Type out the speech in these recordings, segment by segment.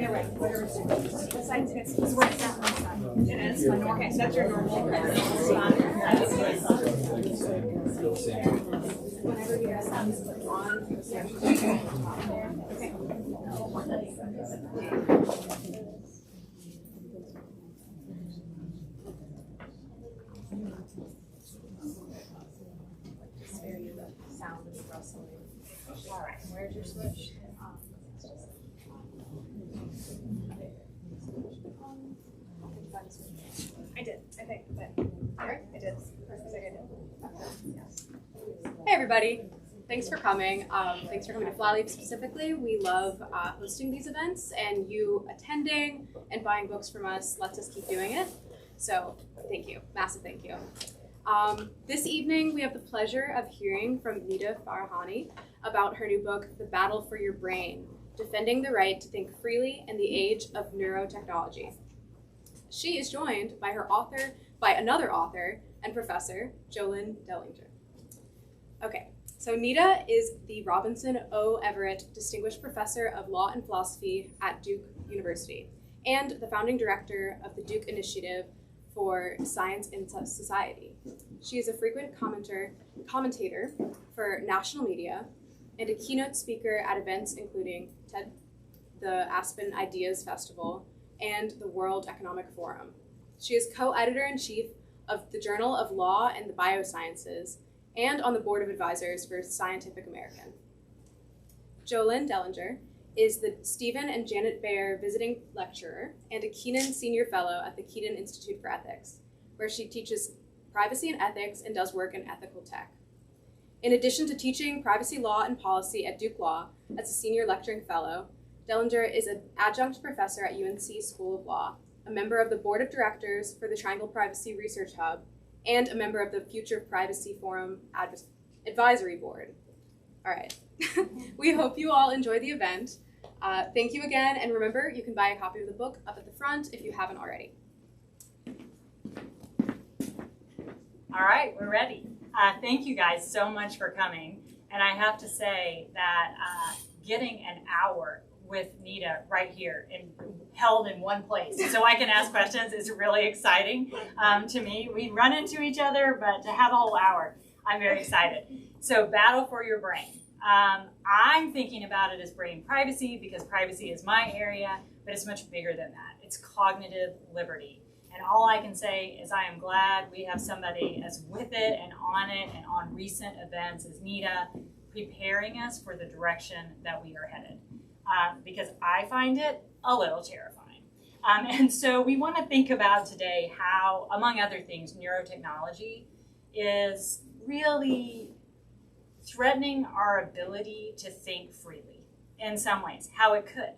Yeah, right. The side sits. This works down on the side. It is. Okay, so that's your normal. Whenever you guys have this on. Okay. Spare you the sound of the rustling. All right. Where's your switch? I did. I think. Eric? I did. I think I did. Yes. Hey everybody, thanks for coming. Thanks for coming to Flyleaf specifically. We love hosting these events, and you attending and buying books from us lets us keep doing it. So thank you, massive thank you. This evening we have the pleasure of hearing from Nita Farahany about her new book, The Battle for Your Brain, Defending the Right to Think Freely in the Age of Neurotechnology. She is joined by another author and professor, Jolynn Dellinger. Okay, so Nita is the Robinson O. Everett Distinguished Professor of Law and Philosophy at Duke University and the founding director of the Duke Initiative for Science in Society. She is a frequent commentator for national media and a keynote speaker at events including TED, the Aspen Ideas Festival, and the World Economic Forum. She is co-editor-in-chief of the Journal of Law and the Biosciences and on the board of advisors for Scientific American. Jolynn Dellinger is the Stephen and Janet Baer Visiting Lecturer and a Kenan Senior Fellow at the Kenan Institute for Ethics, where she teaches privacy and ethics and does work in ethical tech. In addition to teaching privacy law and policy at Duke Law as a Senior Lecturing Fellow, Dellinger is an adjunct professor at UNC School of Law, a member of the board of directors for the Triangle Privacy Research Hub, and a member of the Future Privacy Forum Advisory Board. All right. We hope you all enjoy the event. Thank you again, and remember, you can buy a copy of the book up at the front if you haven't already. All right, we're ready. Thank you guys so much for coming. And I have to say that getting an hour with Nita right here and held in one place so I can ask questions is really exciting to me. We run into each other, but to have a whole hour, I'm very excited. So Battle for Your Brain. I'm thinking about it as brain privacy because privacy is my area, but it's much bigger than that. It's cognitive liberty. And all I can say is I am glad we have somebody as with it and on recent events as Nita, preparing us for the direction that we are headed. Because I find it a little terrifying. And so we want to think about today how, among other things, neurotechnology is really threatening our ability to think freely in some ways, how it could.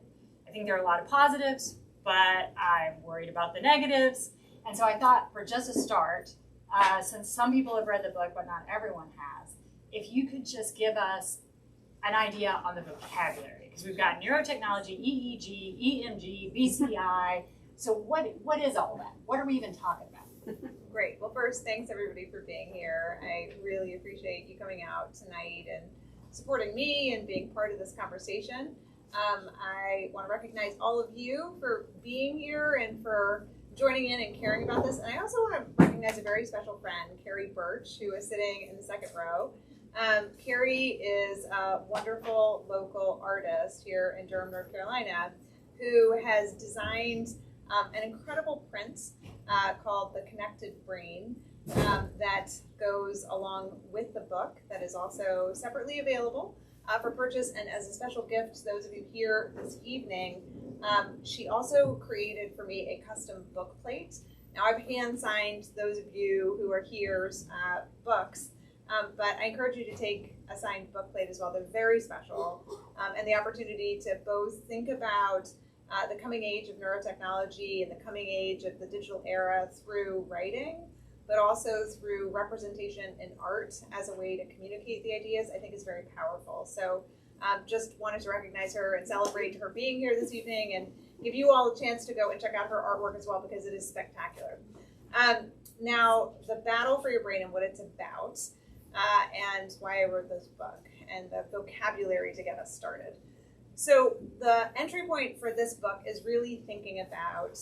I think there are a lot of positives, but I'm worried about the negatives. And so I thought for just a start, since some people have read the book, but not everyone has, if you could just give us an idea on the vocabulary. Because we've got neurotechnology, EEG, EMG, BCI. So what is all that? What are we even talking about? Great. Well, first, thanks everybody for being here. I really appreciate you coming out tonight and supporting me and being part of this conversation. I want to recognize all of you for being here and for joining in and caring about this. And I also want to recognize a very special friend, Carrie Birch, who is sitting in the second row. Carrie is a wonderful local artist here in Durham, North Carolina, who has designed an incredible print called The Connected Brain that goes along with the book that is also separately available for purchase. And as a special gift to those of you here this evening, she also created for me a custom book plate. Now I've hand signed those of you who are here's books, but I encourage you to take a signed book plate as well. They're very special, and the opportunity to both think about the coming age of neurotechnology and the coming age of the digital era through writing, but also through representation in art as a way to communicate the ideas, I think is very powerful. So just wanted to recognize her and celebrate her being here this evening and give you all a chance to go and check out her artwork as well because it is spectacular. Now, the battle for your brain and what it's about and why I wrote this book and the vocabulary to get us started. So the entry point for this book is really thinking about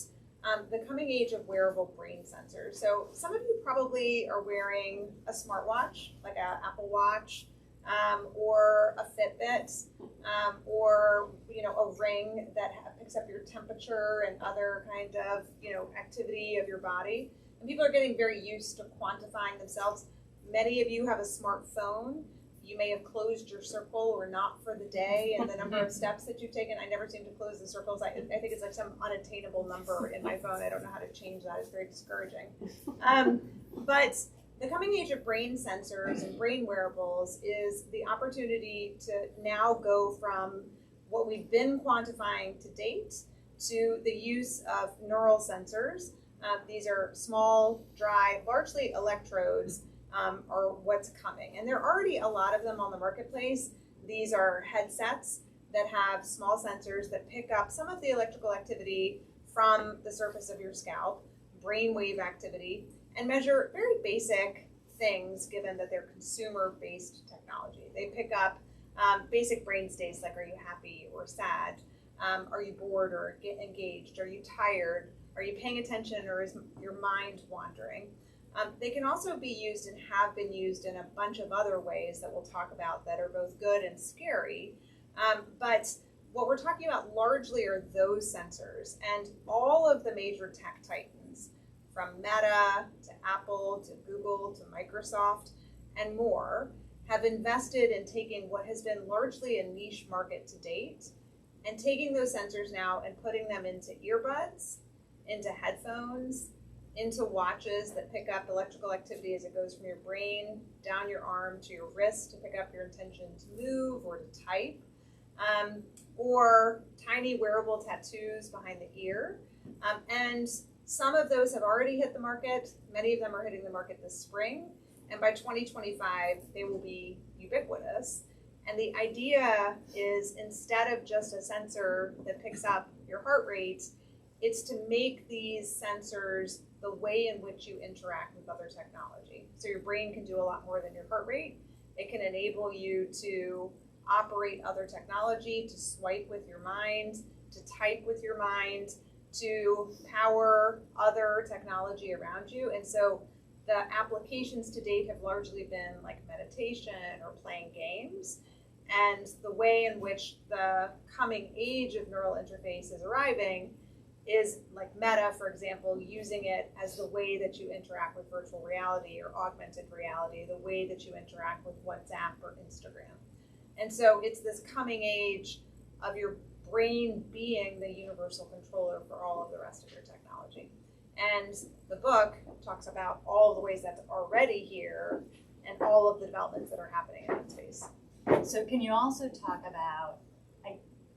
the coming age of wearable brain sensors. So some of you probably are wearing a smartwatch, like an Apple Watch, or a Fitbit, or a ring that picks up your temperature and other kind of activity of your body. And people are getting very used to quantifying themselves. Many of you have a smartphone. You may have closed your circle or not for the day, and the number of steps that you've taken. I never seem to close the circles. I think it's like some unattainable number in my phone. I don't know how to change that. It's very discouraging. But the coming age of brain sensors and brain wearables is the opportunity to now go from what we've been quantifying to date to the use of neural sensors. These are small, dry, largely electrodes, are what's coming. And there are already a lot of them on the marketplace. These are headsets that have small sensors that pick up some of the electrical activity from the surface of your scalp, brainwave activity, and measure very basic things given that they're consumer-based technology. They pick up basic brain states like, are you happy or sad? Are you bored or engaged? Are you tired? Are you paying attention, or is your mind wandering? They can also be used and have been used in a bunch of other ways that we'll talk about that are both good and scary. But what we're talking about largely are those sensors, and all of the major tech titans, from Meta to Apple to Google to Microsoft and more, have invested in taking what has been largely a niche market to date and taking those sensors now and putting them into earbuds, into headphones, into watches that pick up electrical activity as it goes from your brain down your arm to your wrist to pick up your intention to move or to type, or tiny wearable tattoos behind the ear. And some of those have already hit the market. Many of them are hitting the market this spring. And by 2025, they will be ubiquitous. And the idea is, instead of just a sensor that picks up your heart rate, it's to make these sensors the way in which you interact with other technology. So your brain can do a lot more than your heart rate. It can enable you to operate other technology, to swipe with your mind, to type with your mind, to power other technology around you. And so the applications to date have largely been like meditation or playing games. And the way in which the coming age of neural interface is arriving is like Meta, for example, using it as the way that you interact with virtual reality or augmented reality, the way that you interact with WhatsApp or Instagram. And so it's this coming age of your brain being the universal controller for all of the rest of your technology. And the book talks about all the ways that's already here and all of the developments that are happening in that space. So can you also talk about,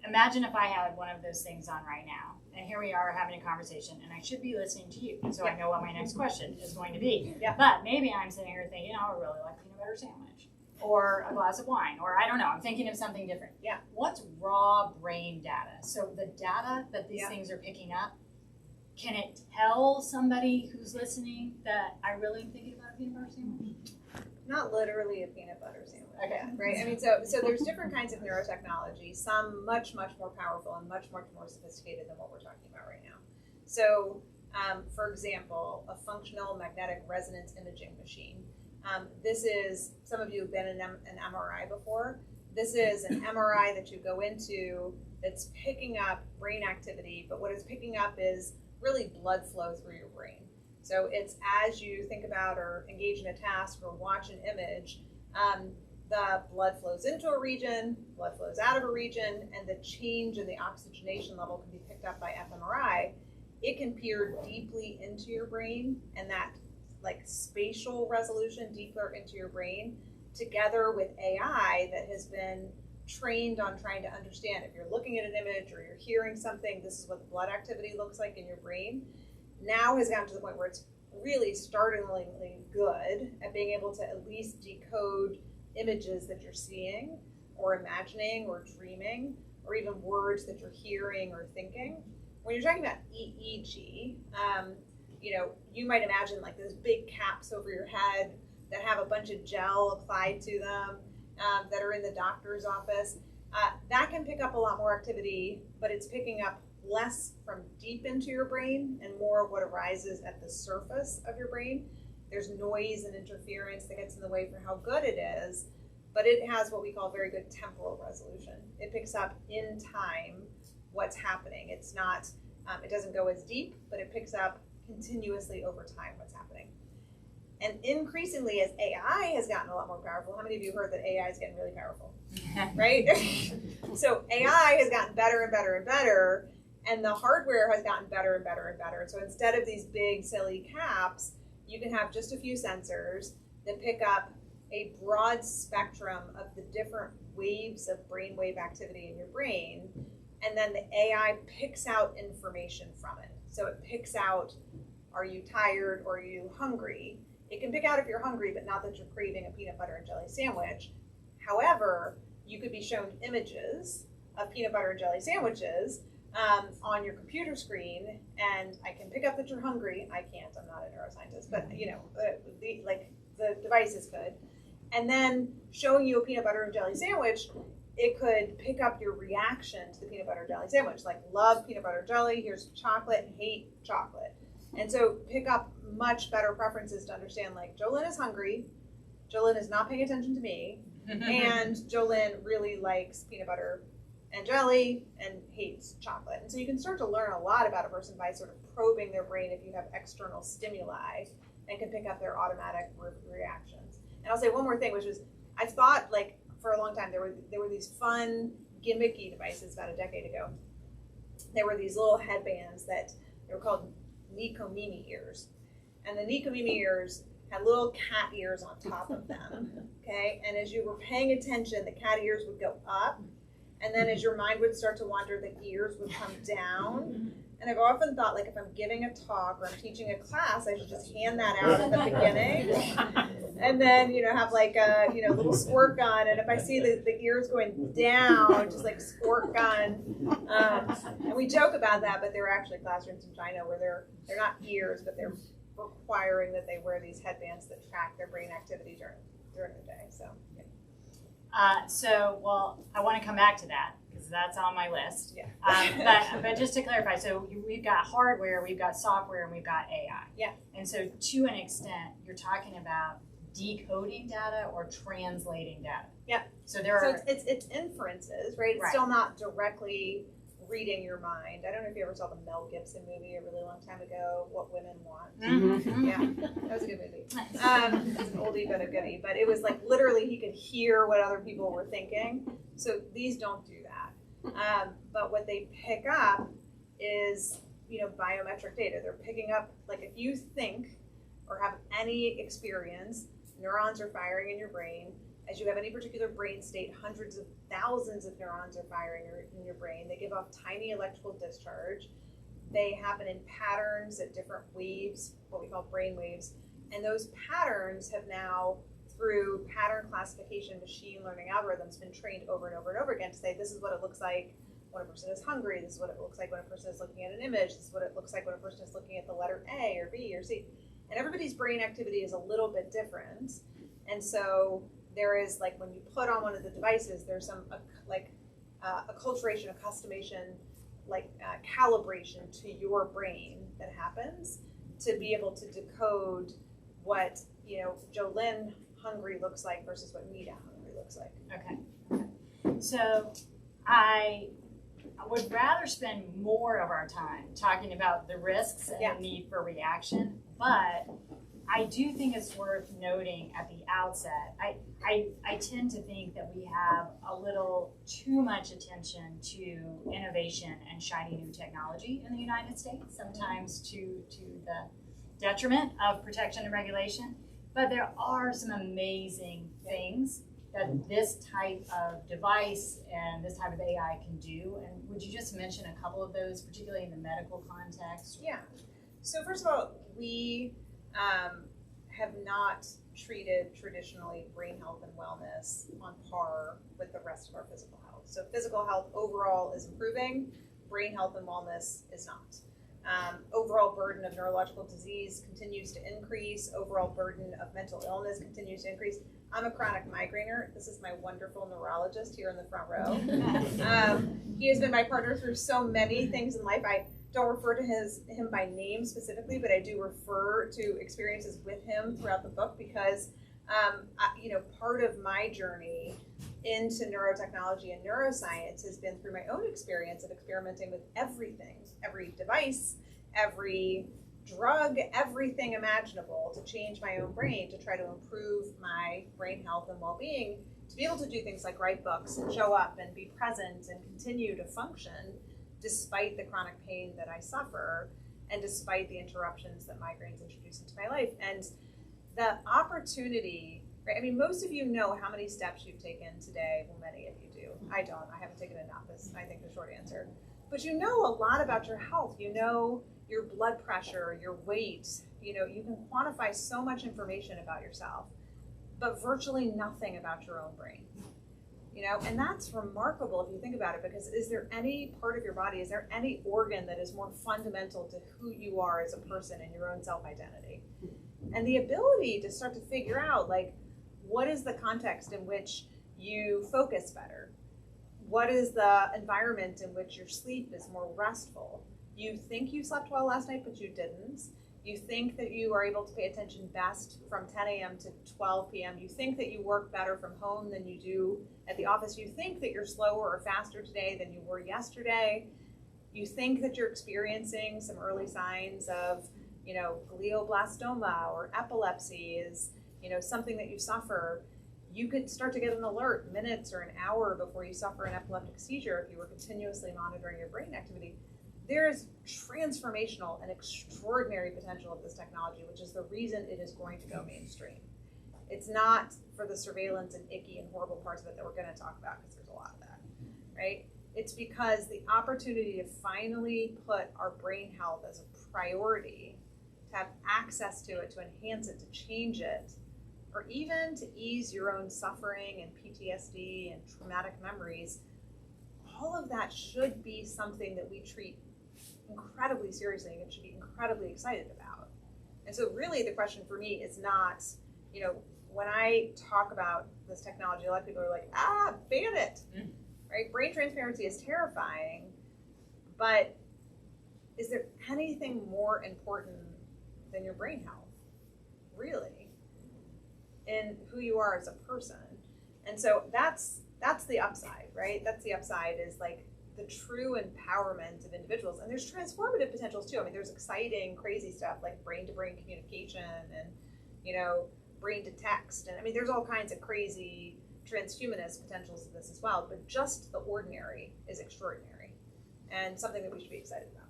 imagine if I had one of those things on right now, and here we are having a conversation, and I should be listening to you, so I know what my next question is going to be. Yeah. But maybe I'm sitting here thinking, I really like peanut butter sandwich, or a glass of wine, or I don't know, I'm thinking of something different. Yeah. What's raw brain data? So the data that these Yeah. things are picking up, can it tell somebody who's listening that I really am thinking about a peanut butter sandwich? Not literally a peanut butter sandwich. Okay. Right? I mean, so there's different kinds of neurotechnology, some much, much more powerful and much, much more sophisticated than what we're talking about right now. So, for example, a functional magnetic resonance imaging machine. This is, some of you have been in an MRI before. This is an MRI that you go into that's picking up brain activity, but what it's picking up is really blood flow through your brain. So it's as you think about or engage in a task or watch an image, the blood flows into a region, blood flows out of a region, and the change in the oxygenation level can be picked up by fMRI. It can peer deeply into your brain, and that like spatial resolution deeper into your brain, together with AI that has been trained on trying to understand if you're looking at an image or you're hearing something, this is what the blood activity looks like in your brain, now has gotten to the point where it's really startlingly good at being able to at least decode images that you're seeing or imagining or dreaming, or even words that you're hearing or thinking. When you're talking about EEG, you might imagine like those big caps over your head that have a bunch of gel applied to them that are in the doctor's office. that can pick up a lot more activity, but it's picking up less from deep into your brain and more of what arises at the surface of your brain. There's noise and interference that gets in the way for how good it is, but it has what we call very good temporal resolution. It picks up in time what's happening. It's not, it doesn't go as deep, but it picks up continuously over time what's happening. And increasingly, as AI has gotten a lot more powerful, how many of you heard that AI is getting really powerful? Right? So AI has gotten better and better and better, and the hardware has gotten better and better and better. So instead of these big, silly caps, you can have just a few sensors that pick up a broad spectrum of the different waves of brainwave activity in your brain, and then the AI picks out information from it. So it picks out, are you tired or are you hungry? It can pick out if you're hungry, but not that you're craving a peanut butter and jelly sandwich. However, you could be shown images of peanut butter and jelly sandwiches on your computer screen, and I can pick up that you're hungry. I can't, I'm not a neuroscientist, but the devices could. And then showing you a peanut butter and jelly sandwich, it could pick up your reaction to the peanut butter and jelly sandwich, like love peanut butter and jelly, here's chocolate, hate chocolate. And so pick up much better preferences to understand, like, Jolynn is hungry, Jolynn is not paying attention to me, and Jolynn really likes peanut butter and jelly and hates chocolate. And so you can start to learn a lot about a person by sort of probing their brain if you have external stimuli and can pick up their automatic reactions. And I'll say one more thing, which is, I thought, like, for a long time, there were these fun, gimmicky devices about a decade ago. There were these little headbands that they were called Nikomimi ears. And the Nikomimi ears had little cat ears on top of them, okay? And as you were paying attention, the cat ears would go up, and then as your mind would start to wander, the ears would come down. And I've often thought, like, if I'm giving a talk or I'm teaching a class, I should just hand that out at the beginning. And then, have like a, little squirt gun. And if I see the ears going down, just like squirt gun. And we joke about that, but there are actually classrooms in China where they're not ears, but they're requiring that they wear these headbands that track their brain activity during the day. So, yeah. Well, I want to come back to that, because that's on my list. Yeah. But just to clarify, so we've got hardware, we've got software, and we've got AI. Yeah. And so to an extent, you're talking about decoding data or translating data. Yeah. So it's inferences, right? It's still not directly reading your mind. I don't know if you ever saw the Mel Gibson movie a really long time ago, What Women Want. Mm-hmm. Yeah, that was a good movie. It's an oldie but a goodie, but it was like literally he could hear what other people were thinking. So these don't do that. But what they pick up is, biometric data. They're picking up, like, if you think or have any experience, neurons are firing in your brain. As you have any particular brain state, hundreds of thousands of neurons are firing in your brain. They give off tiny electrical discharge. They happen in patterns at different waves, what we call brain waves. And those patterns have now, through pattern classification, machine learning algorithms, been trained over and over and over again to say, this is what it looks like when a person is hungry. This is what it looks like when a person is looking at an image. This is what it looks like when a person is looking at the letter A or B or C. And everybody's brain activity is a little bit different. And so there is, like, when you put on one of the devices, there's some acculturation, accustomation, calibration to your brain that happens to be able to decode what, Jolynn hungry looks like versus what Nita hungry looks like. Okay. So I would rather spend more of our time talking about the risks and the need for reaction, but I do think it's worth noting at the outset, I tend to think that we have a little too much attention to innovation and shiny new technology in the United States, sometimes to the detriment of protection and regulation. But there are some amazing things that this type of device and this type of AI can do. And would you just mention a couple of those, particularly in the medical context? Yeah. So first of all, we have not treated traditionally brain health and wellness on par with the rest of our physical health. So physical health overall is improving, brain health and wellness is not. Overall burden of neurological disease continues to increase, overall burden of mental illness continues to increase. I'm a chronic migrainer. This is my wonderful neurologist here in the front row. He has been my partner through so many things in life. I don't refer to him by name specifically, but I do refer to experiences with him throughout the book because, part of my journey into neurotechnology and neuroscience has been through my own experience of experimenting with everything, every device, every drug, everything imaginable to change my own brain, to try to improve my brain health and well-being, to be able to do things like write books and show up and be present and continue to function despite the chronic pain that I suffer and despite the interruptions that migraines introduce into my life. And the opportunity, right? I mean, most of you know how many steps you've taken today. Well, many of you do. I don't. I haven't taken enough is, I think, the short answer. But you know a lot about your health. You know your blood pressure, your weight. You can quantify so much information about yourself, but virtually nothing about your own brain. And that's remarkable if you think about it, because is there any part of your body, is there any organ that is more fundamental to who you are as a person and your own self-identity? And the ability to start to figure out, like, what is the context in which you focus better? What is the environment in which your sleep is more restful? You think you slept well last night, but you didn't. You think that you are able to pay attention best from 10 a.m. to 12 p.m. You think that you work better from home than you do at the office. You think that you're slower or faster today than you were yesterday. You think that you're experiencing some early signs of, glioblastoma or epilepsy is, something that you suffer. You could start to get an alert minutes or an hour before you suffer an epileptic seizure if you were continuously monitoring your brain activity. There is transformational and extraordinary potential of this technology, which is the reason it is going to go mainstream. It's not for the surveillance and icky and horrible parts of it that we're going to talk about, because there's a lot of that, right? It's because the opportunity to finally put our brain health as a priority, to have access to it, to enhance it, to change it, or even to ease your own suffering and PTSD and traumatic memories, all of that should be something that we treat incredibly seriously and should be incredibly excited about. And so really the question for me is not, when I talk about this technology, a lot of people are like, ban it, right? Brain transparency is terrifying, but is there anything more important than your brain health, really, in who you are as a person? And so that's the upside, right? That's the upside, is like the true empowerment of individuals. And there's transformative potentials too. I mean, there's exciting, crazy stuff like brain-to-brain communication and, brain to text. And I mean, there's all kinds of crazy transhumanist potentials of this as well, but just the ordinary is extraordinary and something that we should be excited about.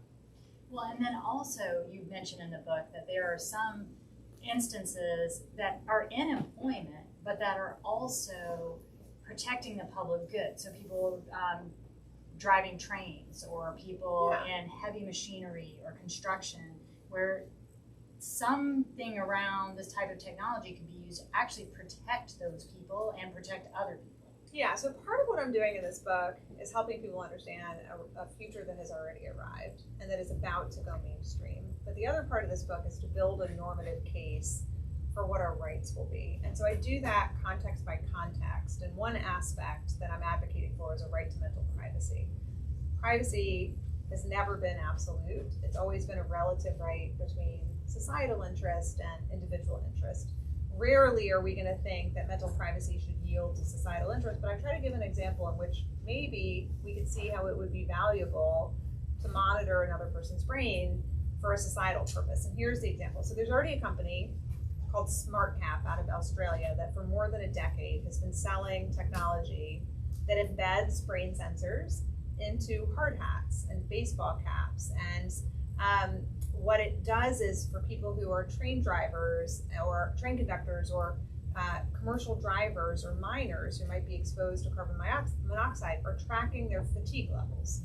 Well, and then also you mentioned in the book that there are some instances that are in employment, but that are also protecting the public good. So people driving trains, or people in heavy machinery or construction, where something around this type of technology could be used to actually protect those people and protect other people. Yeah, so part of what I'm doing in this book is helping people understand a future that has already arrived and that is about to go mainstream. But the other part of this book is to build a normative case for what our rights will be. And so I do that context by context. And one aspect that I'm advocating for is a right to mental privacy. Privacy has never been absolute. It's always been a relative right between societal interest and individual interest. Rarely are we going to think that mental privacy should yield to societal interest, but I try to give an example in which maybe we could see how it would be valuable to monitor another person's brain for a societal purpose. And here's the example. So there's already a company called SmartCap out of Australia that for more than a decade has been selling technology that embeds brain sensors into hard hats and baseball caps. And what it does is, for people who are train drivers or train conductors or commercial drivers or miners who might be exposed to carbon monoxide, are tracking their fatigue levels.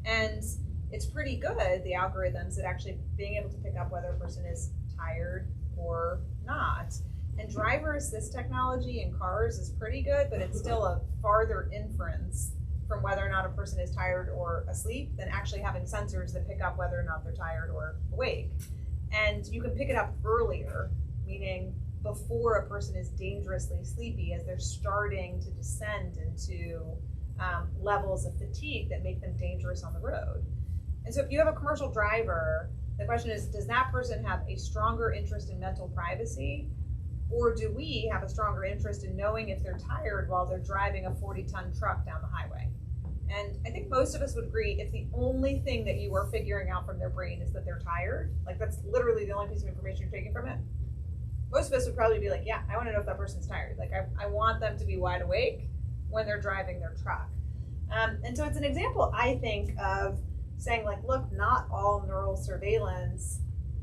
And it's pretty good, the algorithms, at actually being able to pick up whether a person is tired or not. And driver assist technology in cars is pretty good, but it's still a farther inference from whether or not a person is tired or asleep than actually having sensors that pick up whether or not they're tired or awake. And you can pick it up earlier, meaning before a person is dangerously sleepy, as they're starting to descend into levels of fatigue that make them dangerous on the road. And so if you have a commercial driver, the question is, does that person have a stronger interest in mental privacy, or do we have a stronger interest in knowing if they're tired while they're driving a 40-ton truck down the highway? And I think most of us would agree, if the only thing that you are figuring out from their brain is that they're tired, like that's literally the only piece of information you're taking from it, most of us would probably be like, yeah, I want to know if that person's tired. Like I want them to be wide awake when they're driving their truck. And so it's an example, I think, of saying like, look, not all neural surveillance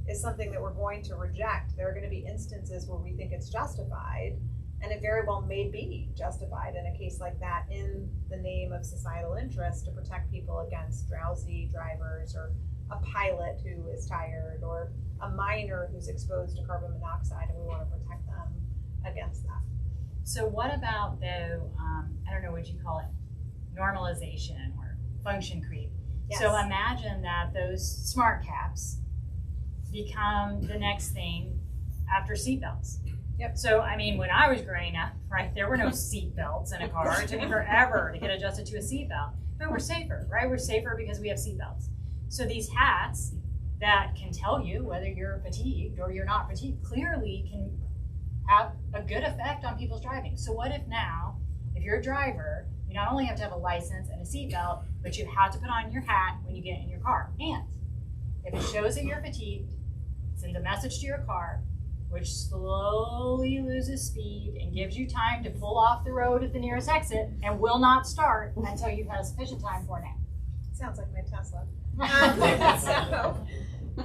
is something that we're going to reject. There are going to be instances where we think it's justified, and it very well may be justified in a case like that in the name of societal interest to protect people against drowsy drivers, or a pilot who is tired, or a miner who's exposed to carbon monoxide, and we want to protect them against that. So what about though, I don't know what you call it, normalization or function creep? Yes. So imagine that those smart caps become the next thing after seatbelts. Yep. So, I mean, when I was growing up, right, there were no seatbelts in a car. It took me forever to get adjusted to a seatbelt. But we're safer, right? We're safer because we have seatbelts. So these hats that can tell you whether you're fatigued or you're not fatigued clearly can have a good effect on people's driving. So what if now, if you're a driver, you not only have to have a license and a seatbelt, but you have to put on your hat when you get in your car. And if it shows that you're fatigued, sends a message to your car, which slowly loses speed and gives you time to pull off the road at the nearest exit and will not start until you've had sufficient time for a nap. Sounds like my Tesla.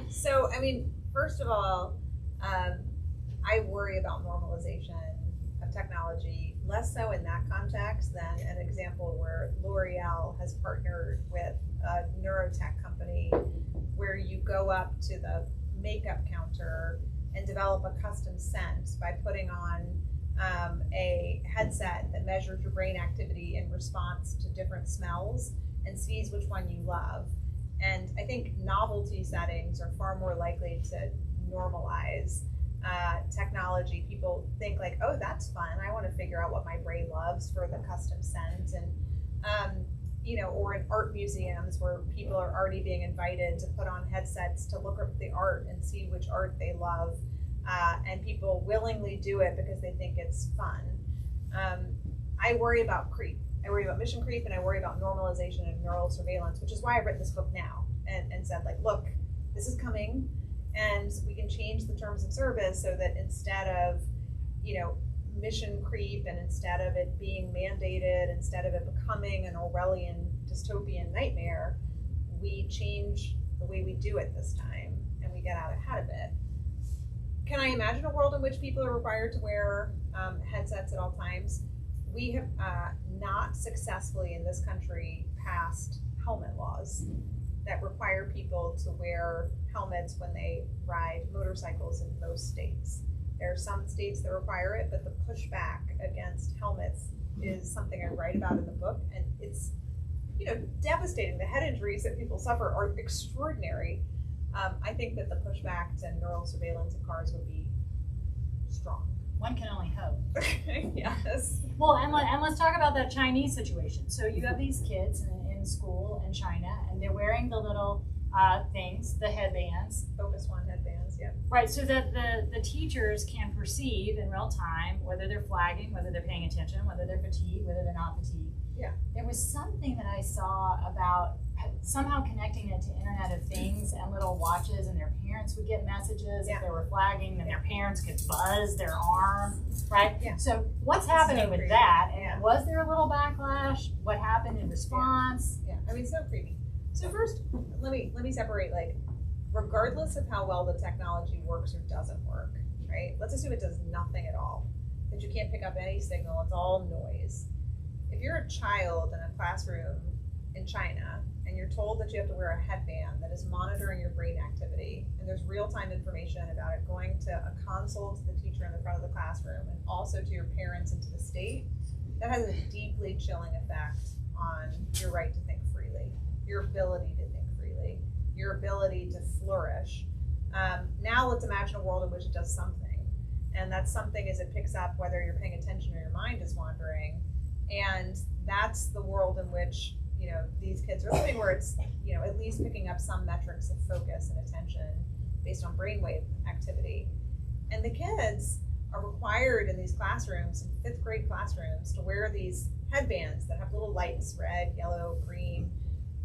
So, I mean, first of all, I worry about normalization of technology, less so in that context than an example where L'Oreal has partnered with a neurotech company where you go up to the makeup counter and develop a custom scent by putting on a headset that measures your brain activity in response to different smells and sees which one you love. And I think novelty settings are far more likely to normalize technology. People think like, oh, that's fun. I want to figure out what my brain loves for the custom scent. And, you know, or in art museums where people are already being invited to put on headsets to look at the art and see which art they love. And people willingly do it because they think it's fun. I worry about creep. I worry about mission creep, and I worry about normalization of neural surveillance, which is why I've written this book now and said, like, look, this is coming, and we can change the terms of service so that instead of, you know, mission creep, and instead of it being mandated, instead of it becoming an Orwellian dystopian nightmare, we change the way we do it this time, and we get out ahead of it. Can I imagine a world in which people are required to wear headsets at all times? We have not successfully in this country passed helmet laws that require people to wear helmets when they ride motorcycles in most states. There are some states that require it, but the pushback against helmets is something I write about in the book, and it's, you know, devastating. The head injuries that people suffer are extraordinary. I think that the pushback to neural surveillance in cars would be strong. One can only hope. Yes. Well, and let's talk about that Chinese situation. So you have these kids in school in China, and they're wearing the little things, the headbands. Focus One headbands, yeah. Right, so that the teachers can perceive in real time whether they're flagging, whether they're paying attention, whether they're fatigued, whether they're not fatigued. Yeah. There was something that I saw about somehow connecting it to Internet of Things and little watches, and their parents would get messages if they were flagging, and their parents could buzz their arm, right? Yeah. So what's happening with that? And was there a little backlash? What happened in response? Yeah, I mean, so creepy. So first, let me separate, like, regardless of how well the technology works or doesn't work, right? Let's assume it does nothing at all, that you can't pick up any signal, it's all noise. If you're a child in a classroom in China and you're told that you have to wear a headband that is monitoring your brain activity, and there's real-time information about it going to a console to the teacher in the front of the classroom and also to your parents and to the state, that has a deeply chilling effect on your right to think freely, your ability to think freely, your ability to flourish. Now let's imagine a world in which it does something. And that's something as it picks up whether you're paying attention or your mind is wandering. And that's the world in which, you know, these kids are living, where it's, you know, at least picking up some metrics of focus and attention based on brainwave activity. And the kids are required in these classrooms, in fifth grade classrooms, to wear these headbands that have little lights, red, yellow, green.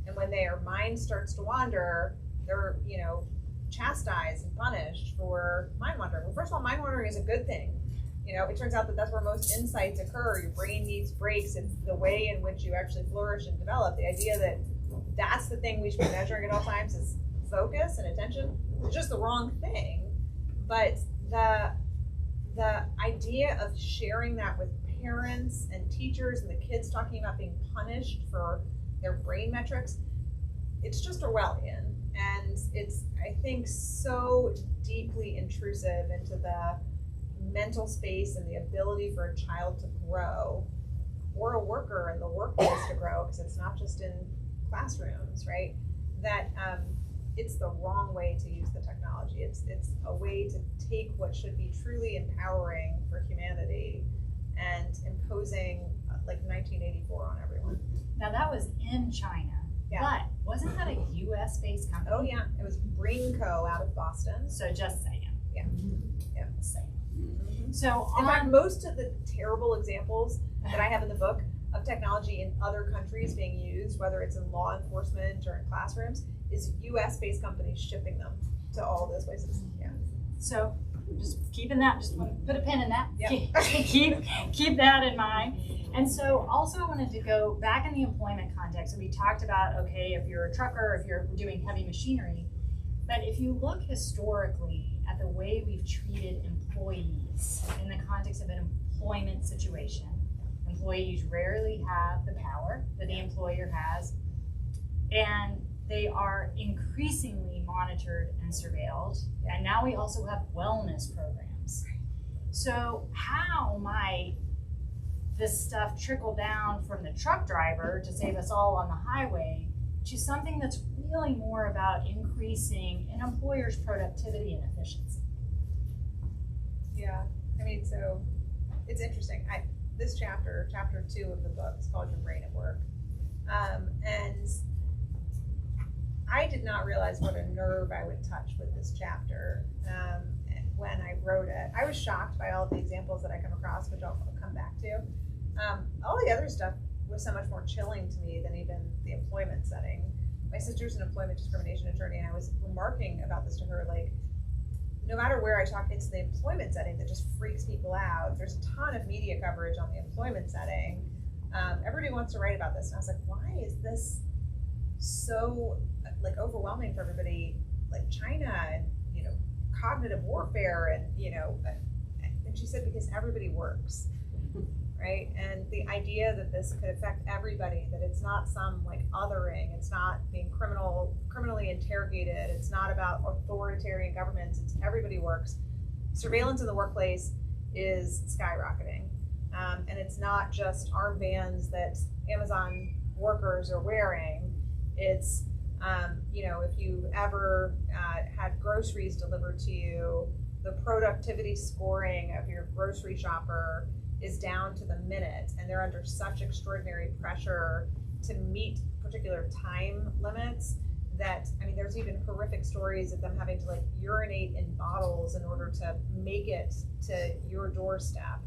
And when their mind starts to wander, they're, you know, chastised and punished for mind wandering. Well, first of all, mind wandering is a good thing. You know, it turns out that that's where most insights occur. Your brain needs breaks. It's the way in which you actually flourish and develop. The idea that that's the thing we should be measuring at all times is focus and attention. It's just the wrong thing. But the idea of sharing that with parents and teachers and the kids talking about being punished for their brain metrics, it's just Orwellian. And it's, I think, so deeply intrusive into the mental space and the ability for a child to grow, or a worker in the workplace to grow, because it's not just in classrooms, right? That it's the wrong way to use the technology. It's a way to take what should be truly empowering for humanity and imposing like 1984 on everyone. Now that was in China, but wasn't that a U.S. based company? Oh yeah, it was Brainco out of Boston. So just saying. Yeah. Yeah. Just saying. Mm-hmm. So in fact, most of the terrible examples that I have in the book of technology in other countries being used, whether it's in law enforcement or in classrooms, is U.S.-based companies shipping them to all of those places. Yeah. So just keeping that, just want to put a pin in that. Yep. keep that in mind. And so also I wanted to go back in the employment context. So we talked about, okay, if you're a trucker, if you're doing heavy machinery, but if you look historically at the way we've treated employees in the context of an employment situation, employees rarely have the power that the employer has, and they are increasingly monitored and surveilled. And now we also have wellness programs. So how might this stuff trickle down from the truck driver to save us all on the highway to something that's really more about increasing an employer's productivity and efficiency? Yeah, I mean, so it's interesting. This chapter 2 of the book, is called Your Brain at Work. And I did not realize what a nerve I would touch with this chapter when I wrote it. I was shocked by all of the examples that I come across, which I'll come back to. All the other stuff was so much more chilling to me than even the employment setting. My sister's an employment discrimination attorney, and I was remarking about this to her, like, no matter where I talk, it's the employment setting that just freaks people out. There's a ton of media coverage on the employment setting. Everybody wants to write about this. And I was like, why is this so like overwhelming for everybody? Like China and, you know, cognitive warfare and, you know, and she said, because everybody works, right? And the idea that this could affect everybody, that it's not some like othering, it's not being criminally interrogated, it's not about authoritarian governments, it's everybody works. Surveillance in the workplace is skyrocketing. And it's not just armbands that Amazon workers are wearing. It's, you know, if you ever had groceries delivered to you, the productivity scoring of your grocery shopper is down to the minute, and they're under such extraordinary pressure to meet particular time limits that, I mean, there's even horrific stories of them having to like urinate in bottles in order to make it to your doorstep.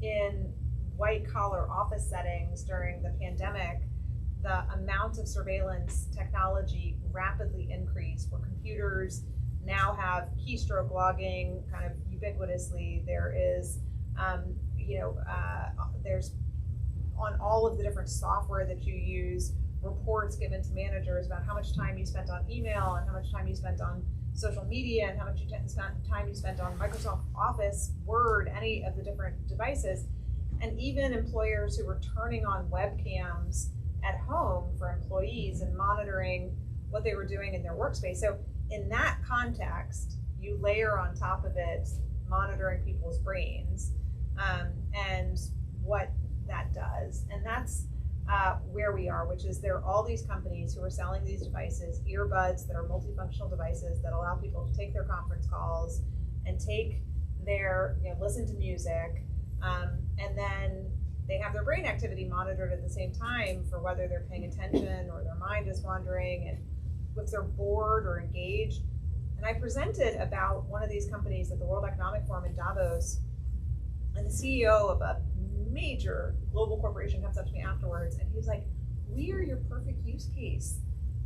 In white collar office settings during the pandemic, the amount of surveillance technology rapidly increased, where computers now have keystroke logging kind of ubiquitously. There is, there's on all of the different software that you use, reports given to managers about how much time you spent on email and how much time you spent on social media and how much time you spent on Microsoft Office, Word, any of the different devices. And even employers who were turning on webcams at home for employees and monitoring what they were doing in their workspace. So in that context, you layer on top of it monitoring people's brains and what that does. And that's where we are, which is there are all these companies who are selling these devices, earbuds that are multifunctional devices that allow people to take their conference calls and take there, listen to music, and then they have their brain activity monitored at the same time for whether they're paying attention or their mind is wandering, and if they're bored or engaged. And I presented about one of these companies at the World Economic Forum in Davos, and the CEO of a major global corporation comes up to me afterwards, and he's like, "We are your perfect use case.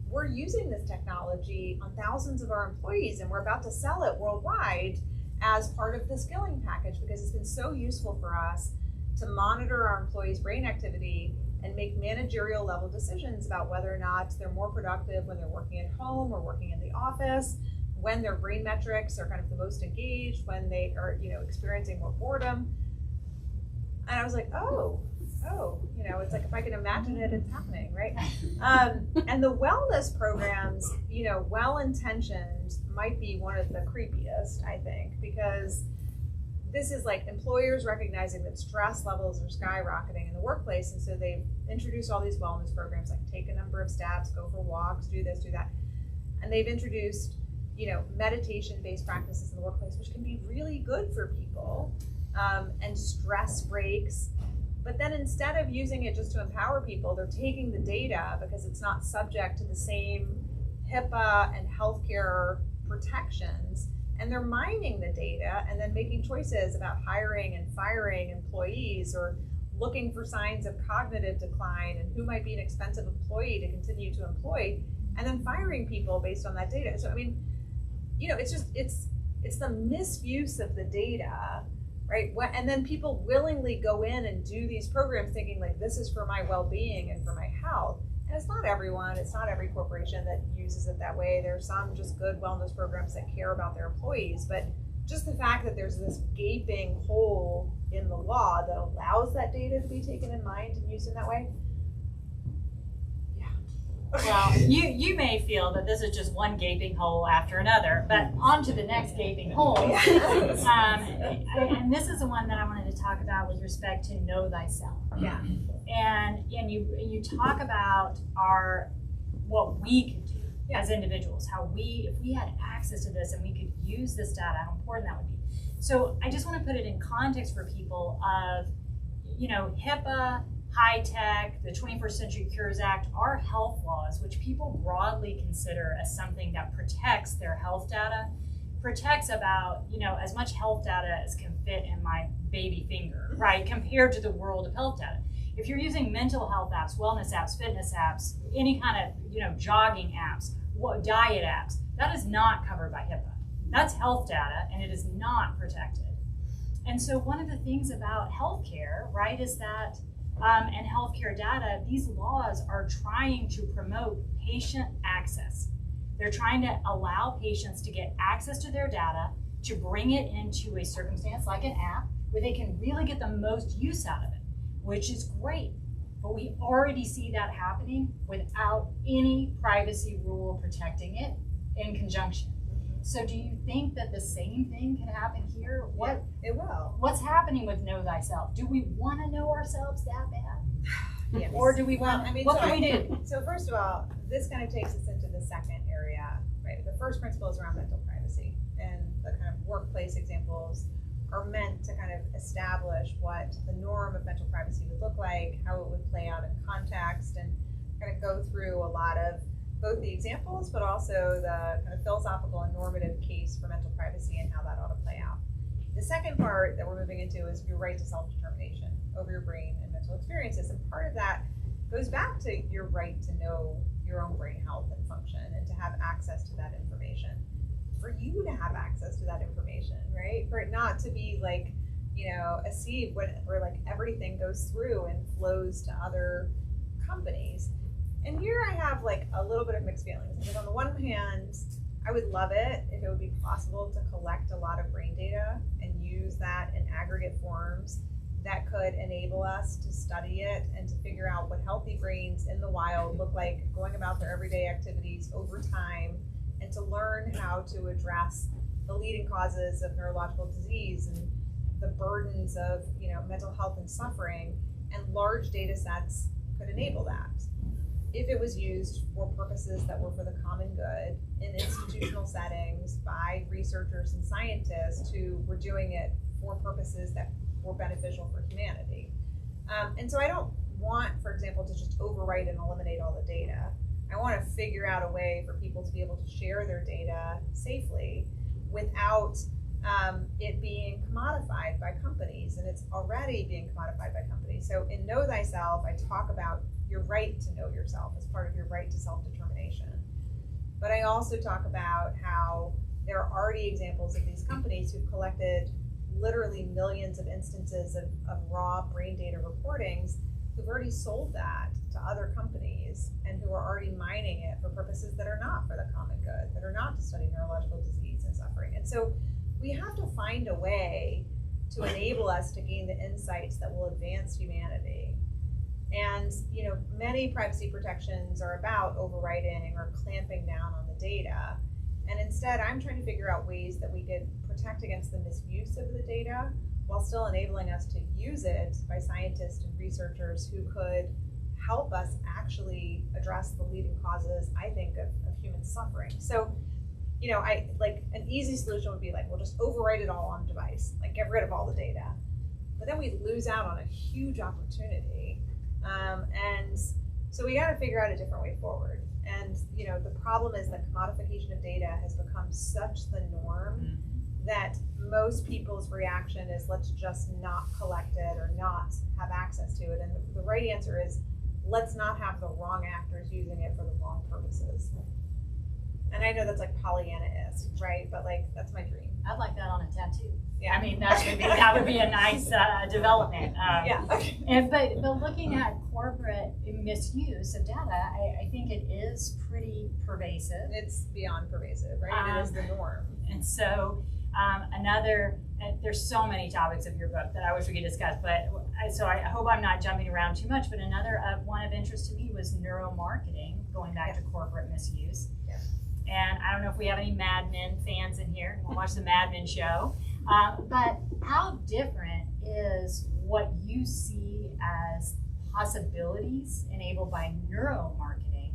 We're using this technology on thousands of our employees, and we're about to sell it worldwide as part of the skilling package because it's been so useful for us to monitor our employees' brain activity and make managerial level decisions about whether or not they're more productive when they're working at home or working in the office, when their brain metrics are kind of the most engaged, when they are, experiencing more boredom." And I was like, oh, it's like if I can imagine it, it's happening, right? And the wellness programs, well-intentioned might be one of the creepiest, I think, because this is like employers recognizing that stress levels are skyrocketing in the workplace. And so they've introduced all these wellness programs, like take a number of steps, go for walks, do this, do that. And they've introduced, meditation-based practices in the workplace, which can be really good for people, and stress breaks. But then instead of using it just to empower people, they're taking the data because it's not subject to the same HIPAA and healthcare protections, and they're mining the data and then making choices about hiring and firing employees or looking for signs of cognitive decline and who might be an expensive employee to continue to employ, and then firing people based on that data. So, it's the misuse of the data, right? And then people willingly go in and do these programs thinking like, this is for my well-being and for my health. And it's not everyone, it's not every corporation that uses it that way. There are some just good wellness programs that care about their employees, but just the fact that there's this gaping hole in the law that allows that data to be taken in mind and used in that way. Well, you may feel that this is just one gaping hole after another, but on to the next gaping hole. And this is the one that I wanted to talk about with respect to know thyself. Yeah. And you talk about what we can do as individuals, if we had access to this and we could use this data, how important that would be. So I just want to put it in context for people of, HIPAA, high tech, the 21st Century Cures Act, are health laws, which people broadly consider as something that protects their health data, protects about, as much health data as can fit in my baby finger, right? Compared to the world of health data. If you're using mental health apps, wellness apps, fitness apps, any kind of, jogging apps, diet apps, that is not covered by HIPAA. That's health data, and it is not protected. And so one of the things about healthcare, right, is that and healthcare data, these laws are trying to promote patient access. They're trying to allow patients to get access to their data, to bring it into a circumstance like an app where they can really get the most use out of it, which is great. But we already see that happening without any privacy rule protecting it in conjunction. So do you think that the same thing can happen here? It will. What's happening with know thyself? Do we want to know ourselves that bad? Yes. Or do we want, what can we do? So first of all, this kind of takes us into the second area, right? The first principle is around mental privacy, and the kind of workplace examples are meant to kind of establish what the norm of mental privacy would look like, how it would play out in context, and kind of go through a lot of both the examples, but also the kind of philosophical and normative case for mental privacy and how that ought to play out. The second part that we're moving into is your right to self-determination over your brain and mental experiences. And part of that goes back to your right to know your own brain health and function and to have access to that information. For you to have access to that information, right? For it not to be like, a sieve where like everything goes through and flows to other companies. And here I have like a little bit of mixed feelings. Because on the one hand, I would love it if it would be possible to collect a lot of brain data and use that in aggregate forms that could enable us to study it and to figure out what healthy brains in the wild look like going about their everyday activities over time, and to learn how to address the leading causes of neurological disease and the burdens of mental health and suffering. And large data sets could enable that if it was used for purposes that were for the common good in institutional settings by by researchers and scientists who were doing it for purposes that were beneficial for humanity. And so I don't want, for example, to just overwrite and eliminate all the data. I want to figure out a way for people to be able to share their data safely without it being commodified by companies, and it's already being commodified by companies. So in Know Thyself, I talk about your right to know yourself as part of your right to self-determination. But I also talk about how there are already examples of these companies who've collected literally millions of instances of raw brain data recordings, who've already sold that to other companies and who are already mining it for purposes that are not for the common good, that are not to study neurological disease and suffering. And so we have to find a way to enable us to gain the insights that will advance humanity. And many privacy protections are about overwriting or clamping down on the data. And instead, I'm trying to figure out ways that we could protect against the misuse of the data while still enabling us to use it by scientists and researchers who could help us actually address the leading causes, I think, of human suffering. So, I like an easy solution would be like, we'll just overwrite it all on device, like get rid of all the data. But then we lose out on a huge opportunity. And so we got to figure out a different way forward. And, the problem is that commodification of data has become such the norm that most people's reaction is let's just not collect it or not have access to it. And the right answer is let's not have the wrong actors using it for the wrong purposes. And I know that's like Pollyanna-esque, right? But like, that's my dream. I'd like that on a tattoo. Yeah. I mean, that would be a nice development. Yeah. But looking at corporate misuse of data, I think it is pretty pervasive. It's beyond pervasive, right? It is the norm. And so there's so many topics of your book that I wish we could discuss, but so I hope I'm not jumping around too much, but another one of interest to me was neuromarketing, going back to corporate misuse. Yeah. And I don't know if we have any Mad Men fans in here. We'll watch the Mad Men show. But how different is what you see as possibilities enabled by neuromarketing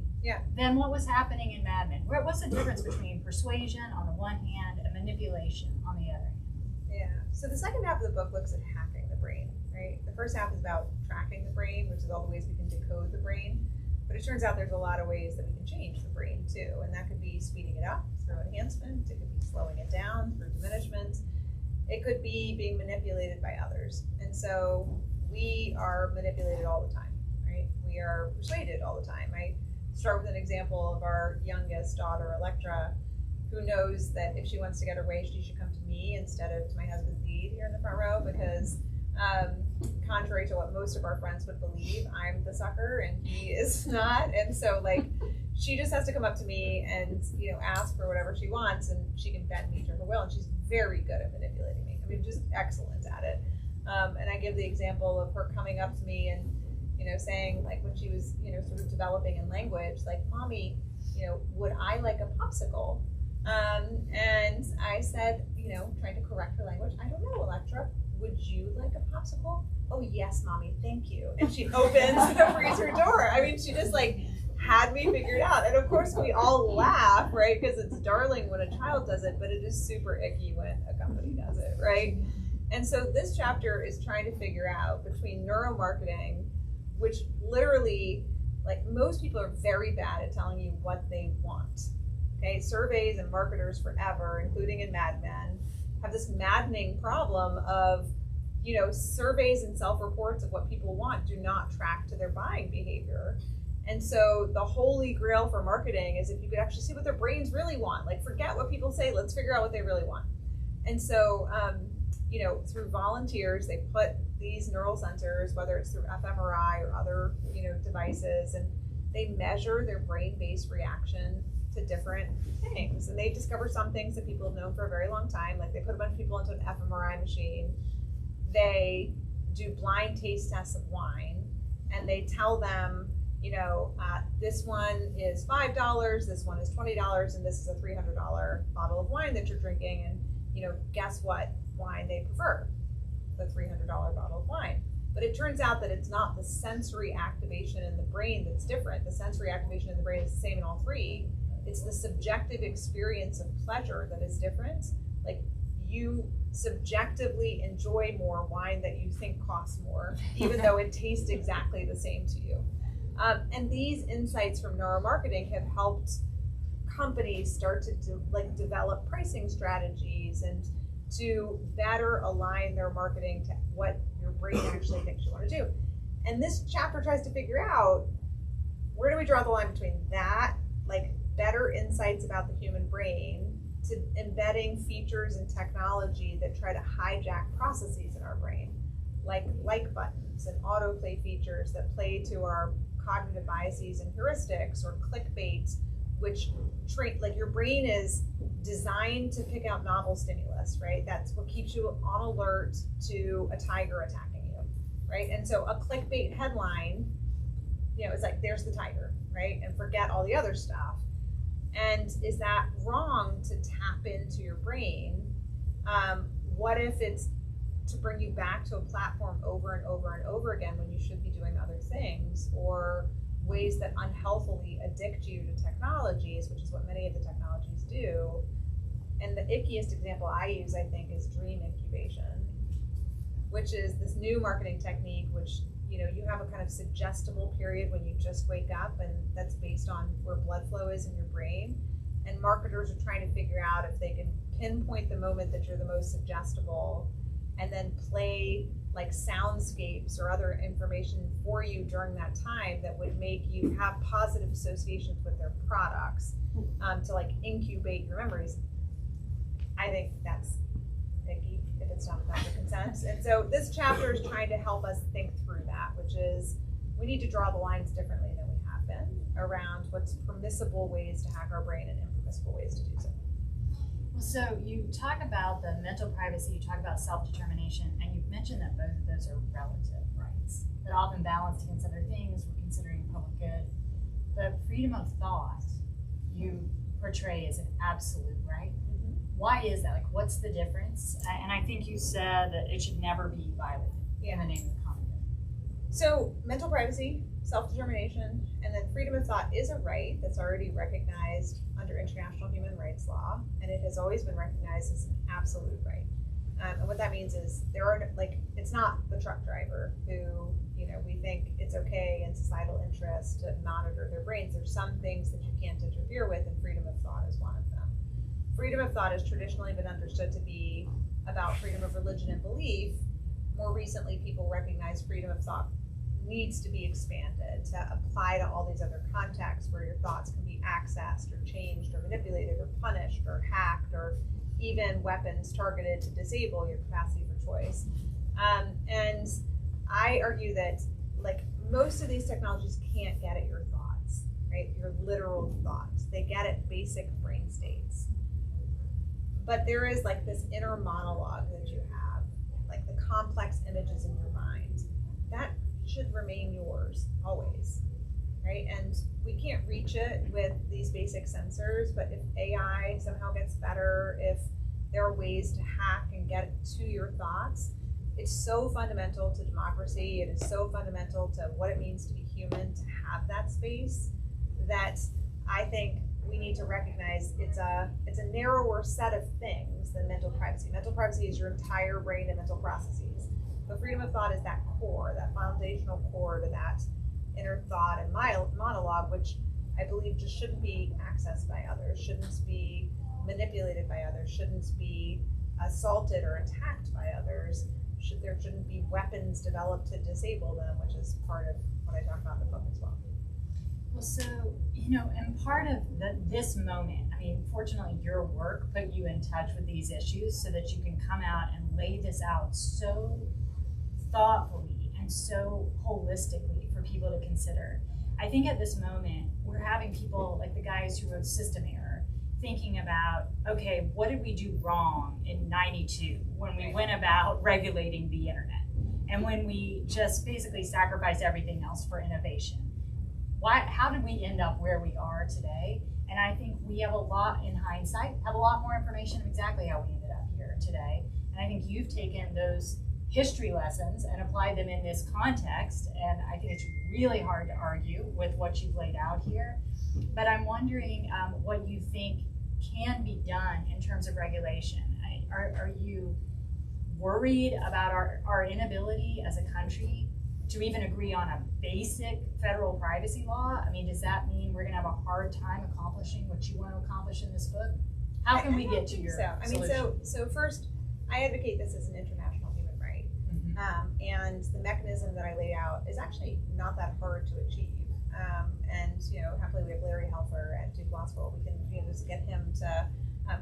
than what was happening in Mad Men? What's the difference between persuasion on the one hand and manipulation on the other? Yeah. So the second half of the book looks at hacking the brain, right? The first half is about tracking the brain, which is all the ways we can decode the brain. But it turns out there's a lot of ways that we can change the brain too. And that could be speeding it up through enhancement. It could be slowing it down through diminishment. It could be being manipulated by others. And so we are manipulated all the time, right? We are persuaded all the time. I start with an example of our youngest daughter, Electra, who knows that if she wants to get her way, she should come to me instead of to my husband, Deed, here in the front row, because contrary to what most of our friends would believe, I'm the sucker and he is not. And so like, she just has to come up to me and, ask for whatever she wants, and she can bend me to her will. And she's very good at manipulating me. I mean, just excellent at it. And I give the example of her coming up to me and, saying like when she was, sort of developing in language, like, Mommy, would I like a popsicle? And I said, trying to correct her language, I don't know, Electra, would you like a popsicle? Oh yes, Mommy, thank you. And she opens the freezer door. I mean, she just like had me figured out. And of course we all laugh, right? Because it's darling when a child does it, but it is super icky when a company does it, right? And so this chapter is trying to figure out between neuromarketing, which literally, like, most people are very bad at telling you what they want. Okay, surveys and marketers forever, including in Mad Men, have this maddening problem of, surveys and self-reports of what people want do not track to their buying behavior. And so the holy grail for marketing is if you could actually see what their brains really want. Like, forget what people say, let's figure out what they really want. And so, through volunteers, they put these neural sensors, whether it's through fMRI or other, devices, and they measure their brain-based reaction to different things. And they discover some things that people have known for a very long time. Like, they put a bunch of people into an fMRI machine. They do blind taste tests of wine, and they tell them, this one is $5, this one is $20, and this is a $300 bottle of wine that you're drinking. And, guess what wine they prefer? The $300 bottle of wine. But it turns out that it's not the sensory activation in the brain that's different. The sensory activation in the brain is the same in all three. It's the subjective experience of pleasure that is different. Like, you subjectively enjoy more wine that you think costs more, even though it tastes exactly the same to you. And these insights from neuromarketing have helped companies start to develop pricing strategies and to better align their marketing to what your brain actually thinks you want to do. And this chapter tries to figure out, where do we draw the line between that, like better insights about the human brain, to embedding features and technology that try to hijack processes in our brain, like buttons and autoplay features that play to our cognitive biases and heuristics, or clickbait, which like your brain is designed to pick out novel stimulus, right? That's what keeps you on alert to a tiger attacking you, right? And so a clickbait headline, it's like, there's the tiger, right? And forget all the other stuff. And is that wrong to tap into your brain? What if it's to bring you back to a platform over and over and over again when you should be doing other things, or ways that unhealthily addict you to technologies, which is what many of the technologies do? And the ickiest example I use, I think, is dream incubation, which is this new marketing technique, which you have a kind of suggestible period when you just wake up, and that's based on where blood flow is in your brain. And marketers are trying to figure out if they can pinpoint the moment that you're the most suggestible, and then play like soundscapes or other information for you during that time that would make you have positive associations with their products, to like incubate your memories. I think that's icky if it's not without your consent. And so this chapter is trying to help us think through that, which is, we need to draw the lines differently than we have been around what's permissible ways to hack our brain and impermissible ways to do so. Well, so you talk about the mental privacy, you talk about self-determination, and you've mentioned that both of those are relative rights that often balanced against other things. We're considering public good. But freedom of thought you portray as an absolute right. Mm-hmm. Why is that? Like, what's the difference? And I think you said that it should never be violated in the name of common good. So mental privacy, self-determination, and then freedom of thought is a right that's already recognized under international human rights law, and it has always been recognized as an absolute right. And what that means is it's not the truck driver who, we think it's okay in societal interest to monitor their brains. There's some things that you can't interfere with, and freedom of thought is one of them. Freedom of thought has traditionally been understood to be about freedom of religion and belief. More recently, people recognize freedom of thought needs to be expanded to apply to all these other contexts where your thoughts can be accessed or changed or manipulated or punished or hacked, or even weapons targeted to disable your capacity for choice. And I argue that most of these technologies can't get at your thoughts, right? Your literal thoughts. They get at basic brain states. But there is this inner monologue that you have, like the complex images in your mind. That should remain yours always, right? And we can't reach it with these basic sensors, but if AI somehow gets better, if there are ways to hack and get to your thoughts, it's so fundamental to democracy. It is so fundamental to what it means to be human, to have that space, that I think we need to recognize it's a narrower set of things than mental privacy. Mental privacy is your entire brain and mental processes. But freedom of thought is that core, that foundational core to that inner thought and monologue, which I believe just shouldn't be accessed by others, shouldn't be manipulated by others, shouldn't be assaulted or attacked by others. There shouldn't be weapons developed to disable them, which is part of what I talk about in the book as well. Well, so, and part of this moment, fortunately your work put you in touch with these issues so that you can come out and lay this out so thoughtfully and so holistically for people to consider. I think at this moment, we're having people like the guys who wrote System Error thinking about, okay, what did we do wrong in '92 when we went about regulating the internet and when we just basically sacrificed everything else for innovation? How did we end up where we are today? And I think we have a lot, in hindsight, have a lot more information of exactly how we ended up here today. And I think you've taken those history lessons and applied them in this context. And I think it's really hard to argue with what you've laid out here. But I'm wondering what you think can be done in terms of regulation. Are you worried about our inability as a country to even agree on a basic federal privacy law? I mean, does that mean we're gonna have a hard time accomplishing what you want to accomplish in this book? How can we get to your solution? So first, I advocate this as an international human right. And the mechanism that I laid out is actually not that hard to achieve. And happily we have Larry Helfer at Duke Law School. We can just get him to.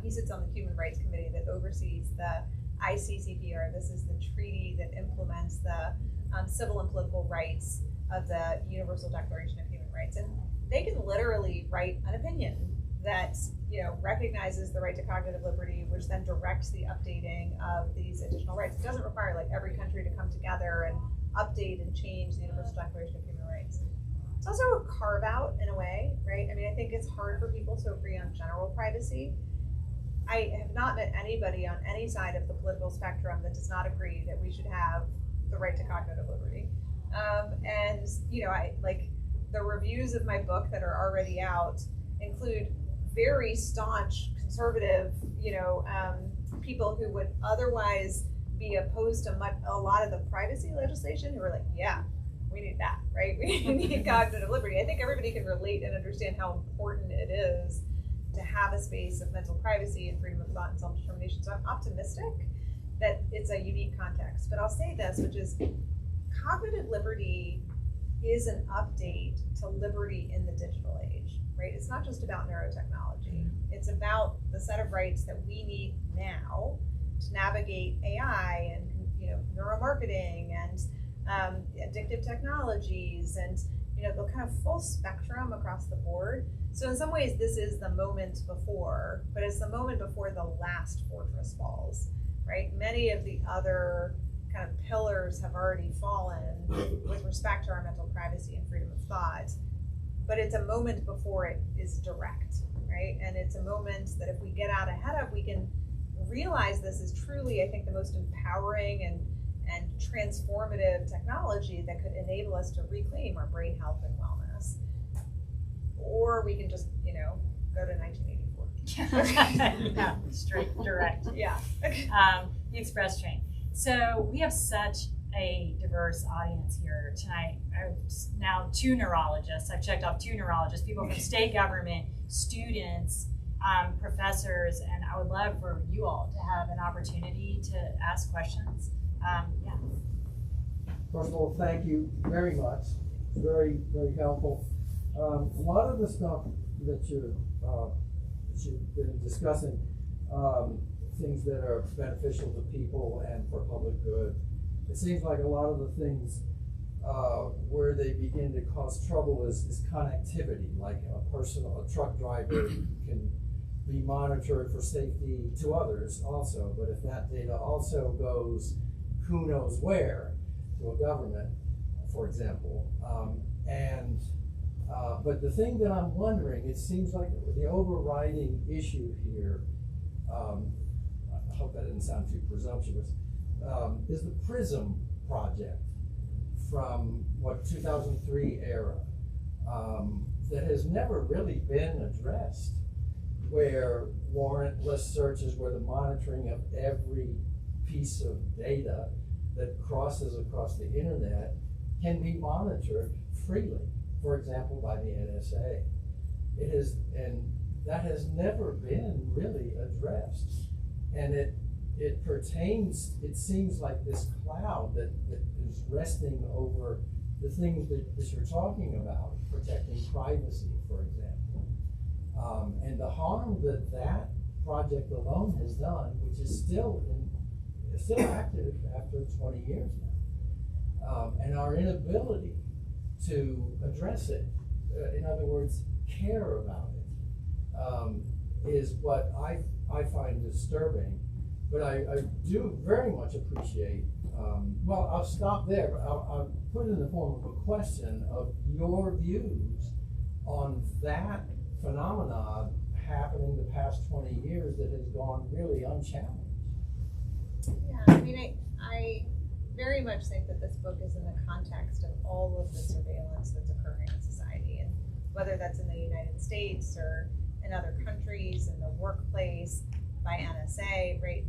He sits on the Human Rights Committee that oversees the ICCPR. This is the treaty that implements the civil and political rights of the Universal Declaration of Human Rights, and they can literally write an opinion that recognizes the right to cognitive liberty, which then directs the updating of these additional rights. It doesn't require like every country to come together and update and change the Universal Declaration of Human Rights. It's also a carve out in a way, right? I mean, I think it's hard for people to agree on general privacy. I have not met anybody on any side of the political spectrum that does not agree that we should have the right to cognitive liberty. I like the reviews of my book that are already out include very staunch conservative, people who would otherwise be opposed to a lot of the privacy legislation who are like, yeah, we need that, right? We need cognitive liberty. I think everybody can relate and understand how important it is to have a space of mental privacy and freedom of thought and self-determination. So I'm optimistic that it's a unique context. But I'll say this, which is cognitive liberty is an update to liberty in the digital age, right? It's not just about neurotechnology. It's about the set of rights that we need now to navigate AI and neuromarketing and addictive technologies and the kind of full spectrum across the board. So in some ways this is the moment before, but it's the moment before the last fortress falls, right? Many of the other kind of pillars have already fallen with respect to our mental privacy and freedom of thought, but it's a moment before it is direct, right? And it's a moment that if we get out ahead of, we can realize this is truly, I think, the most empowering and transformative technology that could enable us to reclaim our brain health and wellness. Or we can just, go to 1984. Yeah, straight, direct. Yeah. The express train. So we have such a diverse audience here tonight. Now 2 neurologists. I've checked off 2 neurologists, people from state government, students, professors, and I would love for you all to have an opportunity to ask questions. Yeah. First of all, thank you very much. Very, very helpful. A lot of the stuff that you've been discussing, things that are beneficial to people and for public good, it seems like a lot of the things where they begin to cause trouble is connectivity, like a truck driver can be monitored for safety to others also, but if that data also goes who knows where, to a government, for example. But the thing that I'm wondering, it seems like the overriding issue here, I hope that didn't sound too presumptuous, is the PRISM project from 2003 era that has never really been addressed, where warrantless searches, where the monitoring of every piece of data that crosses across the internet can be monitored freely, for example, by the NSA. And that has never been really addressed. And it pertains, it seems like this cloud that is resting over the things that you're talking about, protecting privacy, for example. And the harm that project alone has done, which is still active after 20 years now, and our inability to address it, in other words, care about it, is what I find disturbing. But I do very much appreciate, well, I'll stop there, but I'll put it in the form of a question of your views on that phenomenon happening the past 20 years that has gone really unchallenged. Yeah, I mean, I very much think that this book is in the context of all of the surveillance that's occurring in society. And whether that's in the United States or in other countries, in the workplace, by NSA, right?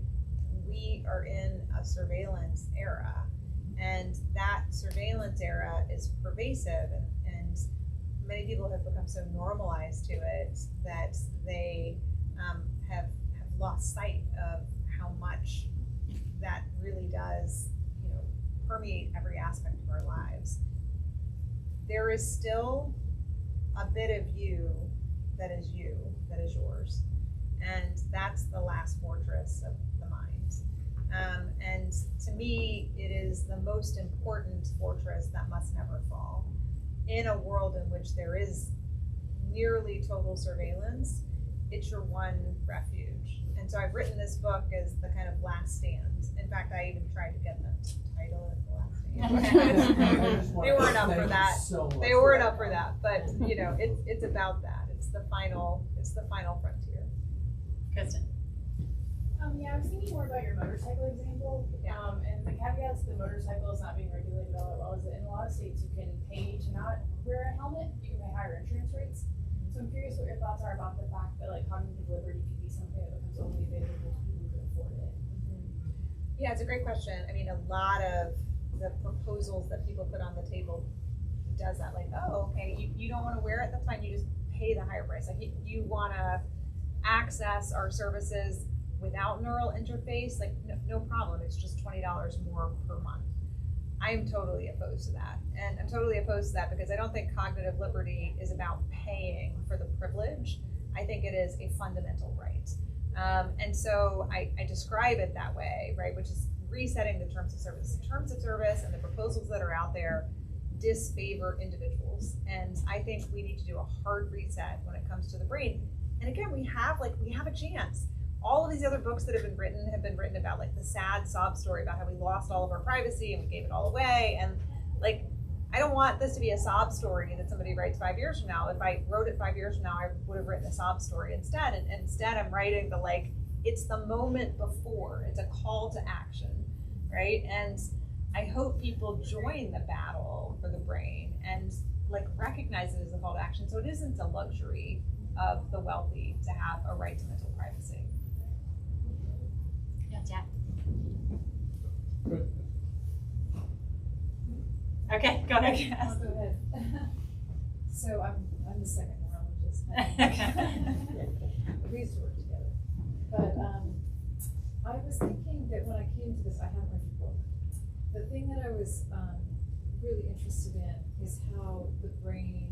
We are in a surveillance era, and that surveillance era is pervasive, and many people have become so normalized to it that they have lost sight of how much that really does, permeate every aspect of our lives. There is still a bit of you, that is yours. And that's the last fortress of the mind. And to me, it is the most important fortress that must never fall. In a world in which there is nearly total surveillance, it's your one refuge. And so I've written this book as the kind of last stand. In fact, I even tried to get them to title it The Last Stand. They weren't up for that. They weren't up for that. But it's about that. It's the final frontier. Kristen. Yeah, I was thinking more about your motorcycle example. Yeah. And the caveats the motorcycle is not being regulated all that well is that in a lot of states you can pay to not wear a helmet, you can pay higher insurance rates. So I'm curious what your thoughts are about the fact that cognitive liberty could be something that becomes only available to people who can afford it. Yeah, it's a great question. I mean, a lot of the proposals that people put on the table does that. Okay, you don't want to wear it, that's fine, you just pay the higher price. You want to access our services without neural interface, no problem, it's just $20 more per month. I am totally opposed to that. And I'm totally opposed to that because I don't think cognitive liberty is about paying for the privilege. I think it is a fundamental right. And so I describe it that way, right, which is resetting the terms of service. The terms of service and the proposals that are out there disfavor individuals. And I think we need to do a hard reset when it comes to the brain. And again, we have a chance. All of these other books that have been written about the sad sob story about how we lost all of our privacy and we gave it all away. And I don't want this to be a sob story that somebody writes 5 years from now. If I wrote it 5 years from now, I would have written a sob story instead. And instead I'm writing it's the moment before. It's a call to action, right? And I hope people join the battle for the brain and recognize it as a call to action. So it isn't a luxury of the wealthy to have a right to mental privacy. Yeah. Good. Okay, go ahead. I'll go ahead. So I'm the second neurologist. We used to work together. But I was thinking that when I came to this, I haven't read the book. The thing that I was really interested in is how the brain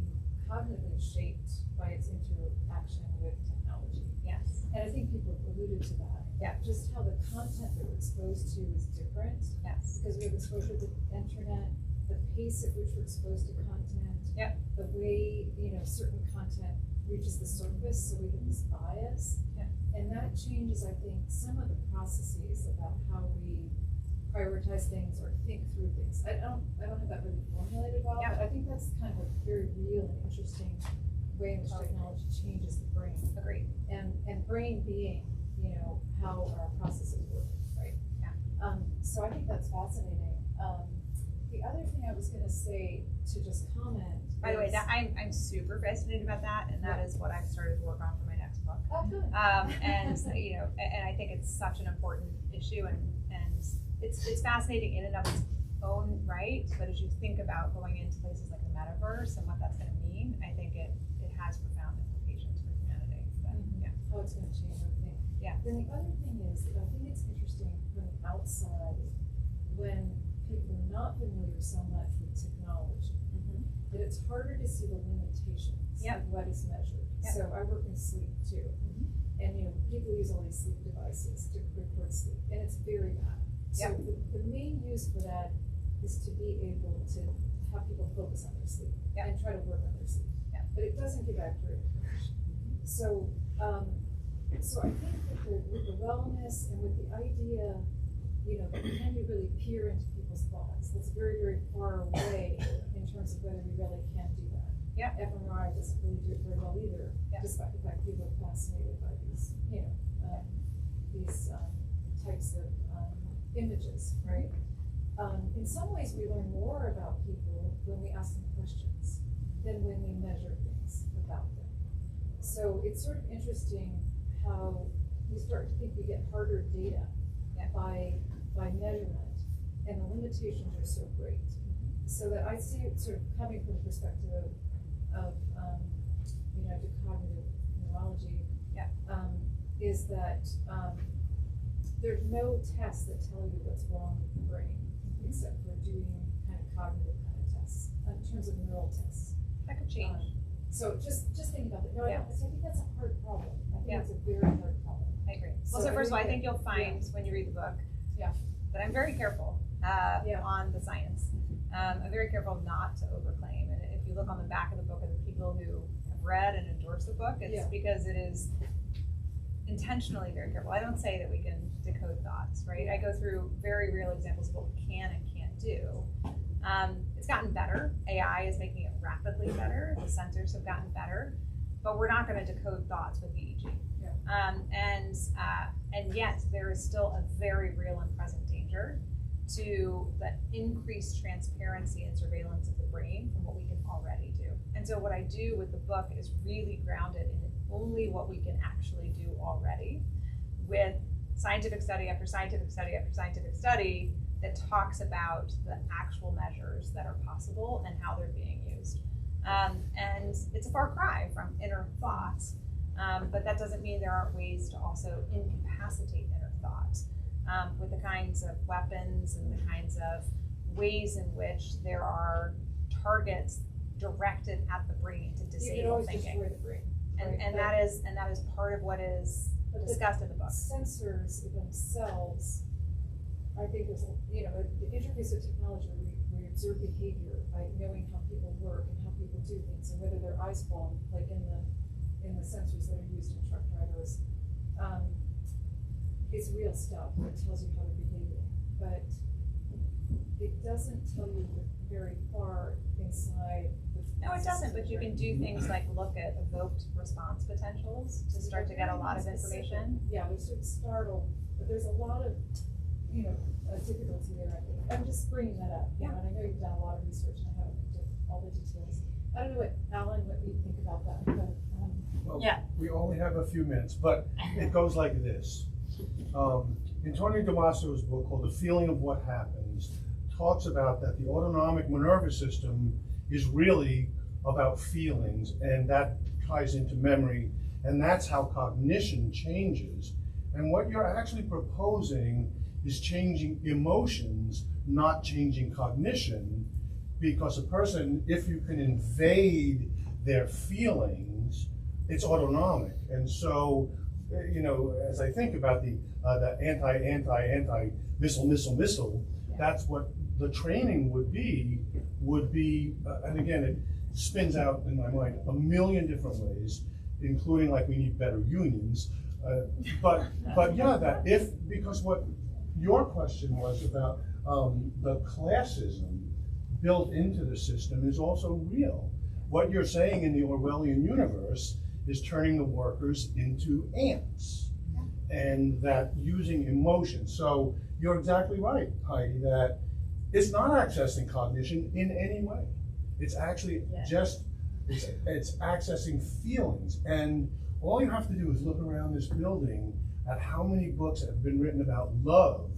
cognitively shaped by its interaction with technology. Yes. And I think people have alluded to that. Yeah. Just how the content that we're exposed to is different. Yes. Because we have exposure to the internet, the pace at which we're exposed to content. Yep. The way, certain content reaches the surface, so we get this bias. Yeah. And that changes, I think, some of the processes about how we prioritize things or think through things. I don't have that really formulated well, Yeah. but I think that's kind of a very real and interesting way in which technology changes the brain. Agreed. And brain being, how our processes work, right? Yeah. So I think that's fascinating. The other thing I was going to say to just comment. By the way, I'm super fascinated about that, and that is what I've started to work on for my next book. Oh, good. And I think it's such an important issue, and it's fascinating in and of its own right. But as you think about going into places like the metaverse and what that's going to mean, I think it has profound implications for humanity. But, yeah. How it's going to change everything. Yeah. Then the other thing is that I think it's interesting from the outside when people are not familiar so much with technology, that it's harder to see the limitations Yep. of what is measured. Yep. So I work in sleep too. And people use all these sleep devices to record sleep, and it's very bad. So Yep. the main use for that is to be able to have people focus on their sleep Yep. and try to work on their sleep. Yep. But it doesn't give accurate information. So I think with the wellness and with the idea, can you really peer into people's thoughts? That's very, very far away in terms of whether we really can do that. Yeah. fMRI doesn't really do it very well either, Yeah. despite the fact people are fascinated by these, types of images, right? In some ways, we learn more about people when we ask them questions than when we measure things. about them. So it's sort of interesting how we start to think we get harder data by measurement, and the limitations are so great. So that I see it sort of coming from the perspective of to cognitive neurology, is that there's no tests that tell you what's wrong with the brain, except for doing kind of cognitive kind of tests, in terms of neural tests. That could change. So just think about that. No, I think that's a hard problem. I think it's a very hard problem. I agree. Well, so first of all, I think you'll find when you read the book that I'm very careful on the science. I'm very careful not to overclaim. And if you look on the back of the book of the people who have read and endorsed the book, it's because it is intentionally very careful. I don't say that we can decode thoughts, right? I go through very real examples of what we can and can't do. It's gotten better. AI is making it rapidly better. The sensors have gotten better, but we're not going to decode thoughts with EEG. And yet there is still a very real and present danger to the increased transparency and surveillance of the brain from what we can already do. And so what I do with the book is really grounded in only what we can actually do already, with scientific study after scientific study after scientific study that talks about the actual measures that are possible and how they're being used. And it's a far cry from inner thoughts, but that doesn't mean there aren't ways to also incapacitate inner thoughts with the kinds of weapons and the kinds of ways in which there are targets directed at the brain to disable thinking. Destroy the brain. And that is part of what is discussed in the book. Sensors themselves, I think there's the interface of technology where we observe behavior by knowing how people work and how people do things and whether their eyes fall, like in the sensors that are used in truck drivers. It's real stuff that tells you how they're behaving, but it doesn't tell you very far inside. No, it doesn't, but you can do things like look at evoked response potentials to start to get a lot of information. Yeah, we sort of startle, but there's a lot of, difficulty there, I think. I'm just bringing that up, and I know you've done a lot of research and I haven't looked at all the details. I don't know what you think about that, but, well, we only have a few minutes, but it goes like this. Antonio Damasco's book called The Feeling of What Happens talks about that the autonomic nervous system is really about feelings, and that ties into memory, and that's how cognition changes. And what you're actually proposing is changing emotions, not changing cognition, because a person, if you can invade their feelings, it's autonomic. And so, as I think about the anti-missile, that's what the training would be, and again, it spins out in my mind a million different ways, including like we need better unions. But because what your question was about the classism built into the system is also real. What you're saying in the Orwellian universe is turning the workers into ants, and that using emotion. So you're exactly right, Heidi, that it's not accessing cognition in any way. It's actually it's accessing feelings. And all you have to do is look around this building at how many books have been written about love,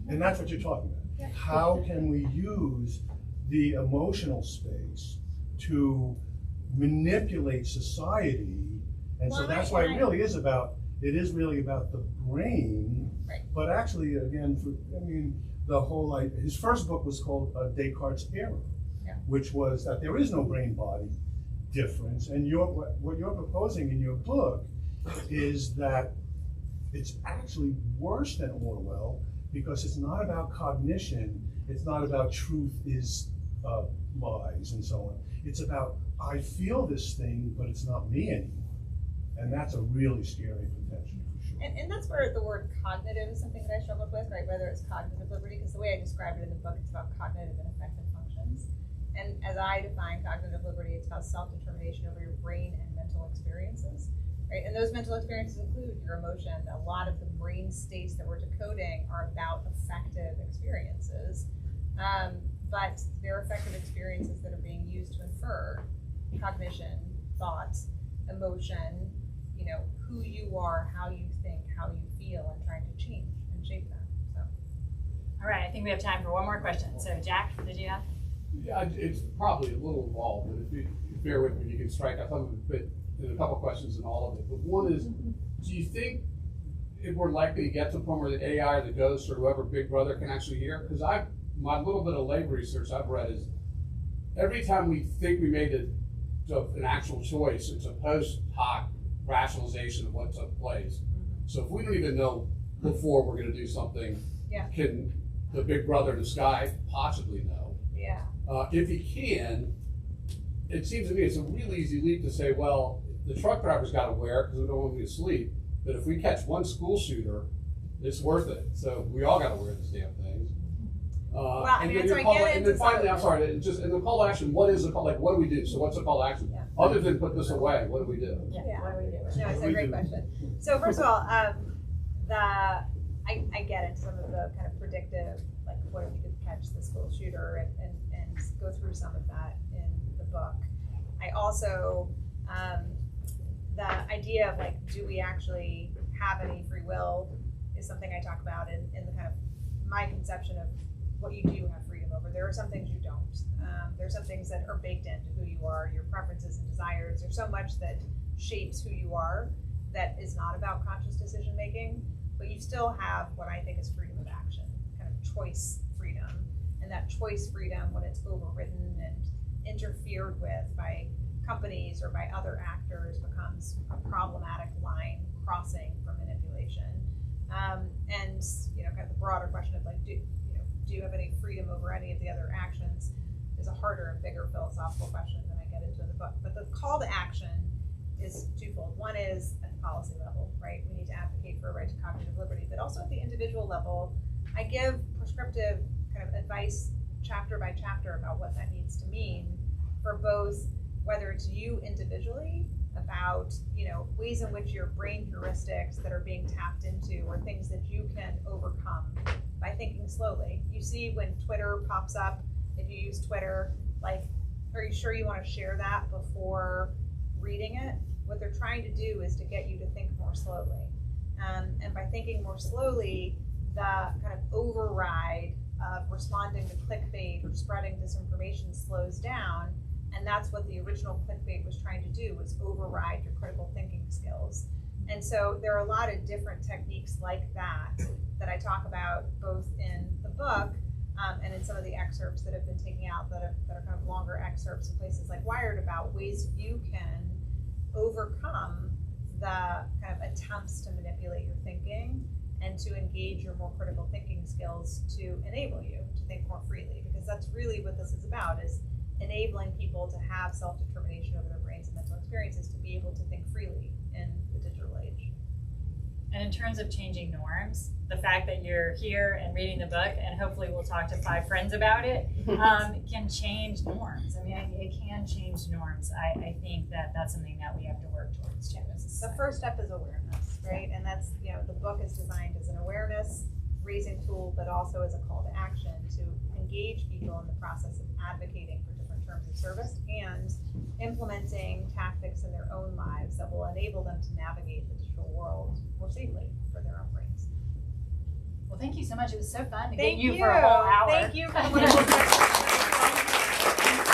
and that's what you're talking about. Yeah. How can we use the emotional space to manipulate society? And so that's why it is really about the brain, right. But actually, again, the whole, his first book was called Descartes' Error, which was that there is no brain-body difference. And what you're proposing in your book is that it's actually worse than Orwell, because it's not about cognition, it's not about truth is lies and so on. It's about, I feel this thing, but it's not me anymore. And that's a really scary potential, for sure. And that's where the word cognitive is something that I struggled with, right? Whether it's cognitive liberty, because the way I described it in the book, it's about cognitive and affective functions. And as I define cognitive liberty, it's about self-determination over your brain and mental experiences, right? And those mental experiences include your emotion. A lot of the brain states that we're decoding are about affective experiences, but they're affective experiences that are being used to infer cognition thought, emotion, you know, who you are, how you think, how you feel, and trying to change and shape that. So, All right, I think we have time for one more question. So Jack, did you have? Yeah, it's probably a little involved, but if you bear with me, you can strike out some of it, but there's a couple questions in all of it. But one is, do you think if we're likely to get to the point where the AI or the ghost or whoever Big Brother can actually hear? Because my little bit of lab research I've read is every time we think we made an actual choice, it's a post hoc rationalization of what took place. So if we don't even know before we're going to do something, can the Big Brother in the sky possibly know? yeah. If he can, it seems to me it's a real easy leap to say, well, the truck driver's got to wear it because we don't want to be asleep. But if we catch one school shooter, it's worth it. So we all got to wear this damn thing. Well, I mean, so I get and then finally, I'm sorry, and the call to action. What is the call? Like, what do we do? So what's the call to action? Yeah. Other than put this away, what do we do? Yeah. What do we do? No, it's a great question. So first of all, I get into some of the kind of predictive, like what if you could catch the school shooter and go through some of that in the book. I also, the idea of like, do we actually have any free will is something I talk about in the kind of my conception of what you do have freedom over. There are some things you don't. There are some things that are baked into who you are, your preferences and desires. There's so much that shapes who you are that is not about conscious decision making, but you still have what I think is freedom of action, kind of choice freedom. And that choice freedom, when it's overridden and interfered with by companies or by other actors, becomes a problematic line crossing for manipulation. And you know, kind of the broader question of like, do you have any freedom over any of the other actions is a harder and bigger philosophical question than I get into in the book. But the call to action is twofold. One is at the policy level, right? We need to advocate for a right to cognitive liberty, but also at the individual level, I give prescriptive kind of advice chapter by chapter about what that needs to mean for both, whether it's you individually about, you know, ways in which your brain heuristics that are being tapped into or things that you can overcome by thinking slowly. You see when Twitter pops up, if you use Twitter, like, are you sure you want to share that before reading it? What they're trying to do is to get you to think more slowly. And by thinking more slowly, the kind of override of responding to clickbait or spreading disinformation slows down. And that's what the original clickbait was trying to do, was override your critical thinking skills. And so there are a lot of different techniques like that that I talk about both in the book and in some of the excerpts that have been taken out that are kind of longer excerpts in places like Wired about ways you can overcome the kind of attempts to manipulate your thinking and to engage your more critical thinking skills to enable you to think more freely, because that's really what this is about, is enabling people to have self-determination over their brains and mental experiences, to be able to think freely in the digital age. And in terms of changing norms, the fact that you're here and reading the book, and hopefully we'll talk to 5 friends about it, can change norms. I mean, it can change norms. I think that that's something that we have to work towards too. The first step is awareness, right? And that's, you know, the book is designed as an awareness raising tool, but also as a call to action to engage people in the process of advocating for different terms of service and implementing tactics in their own lives that will enable them to navigate the digital world more safely for their own brains. Well, thank you so much. It was so fun to Thank get you for a whole hour. Thank you for the wonderful questions.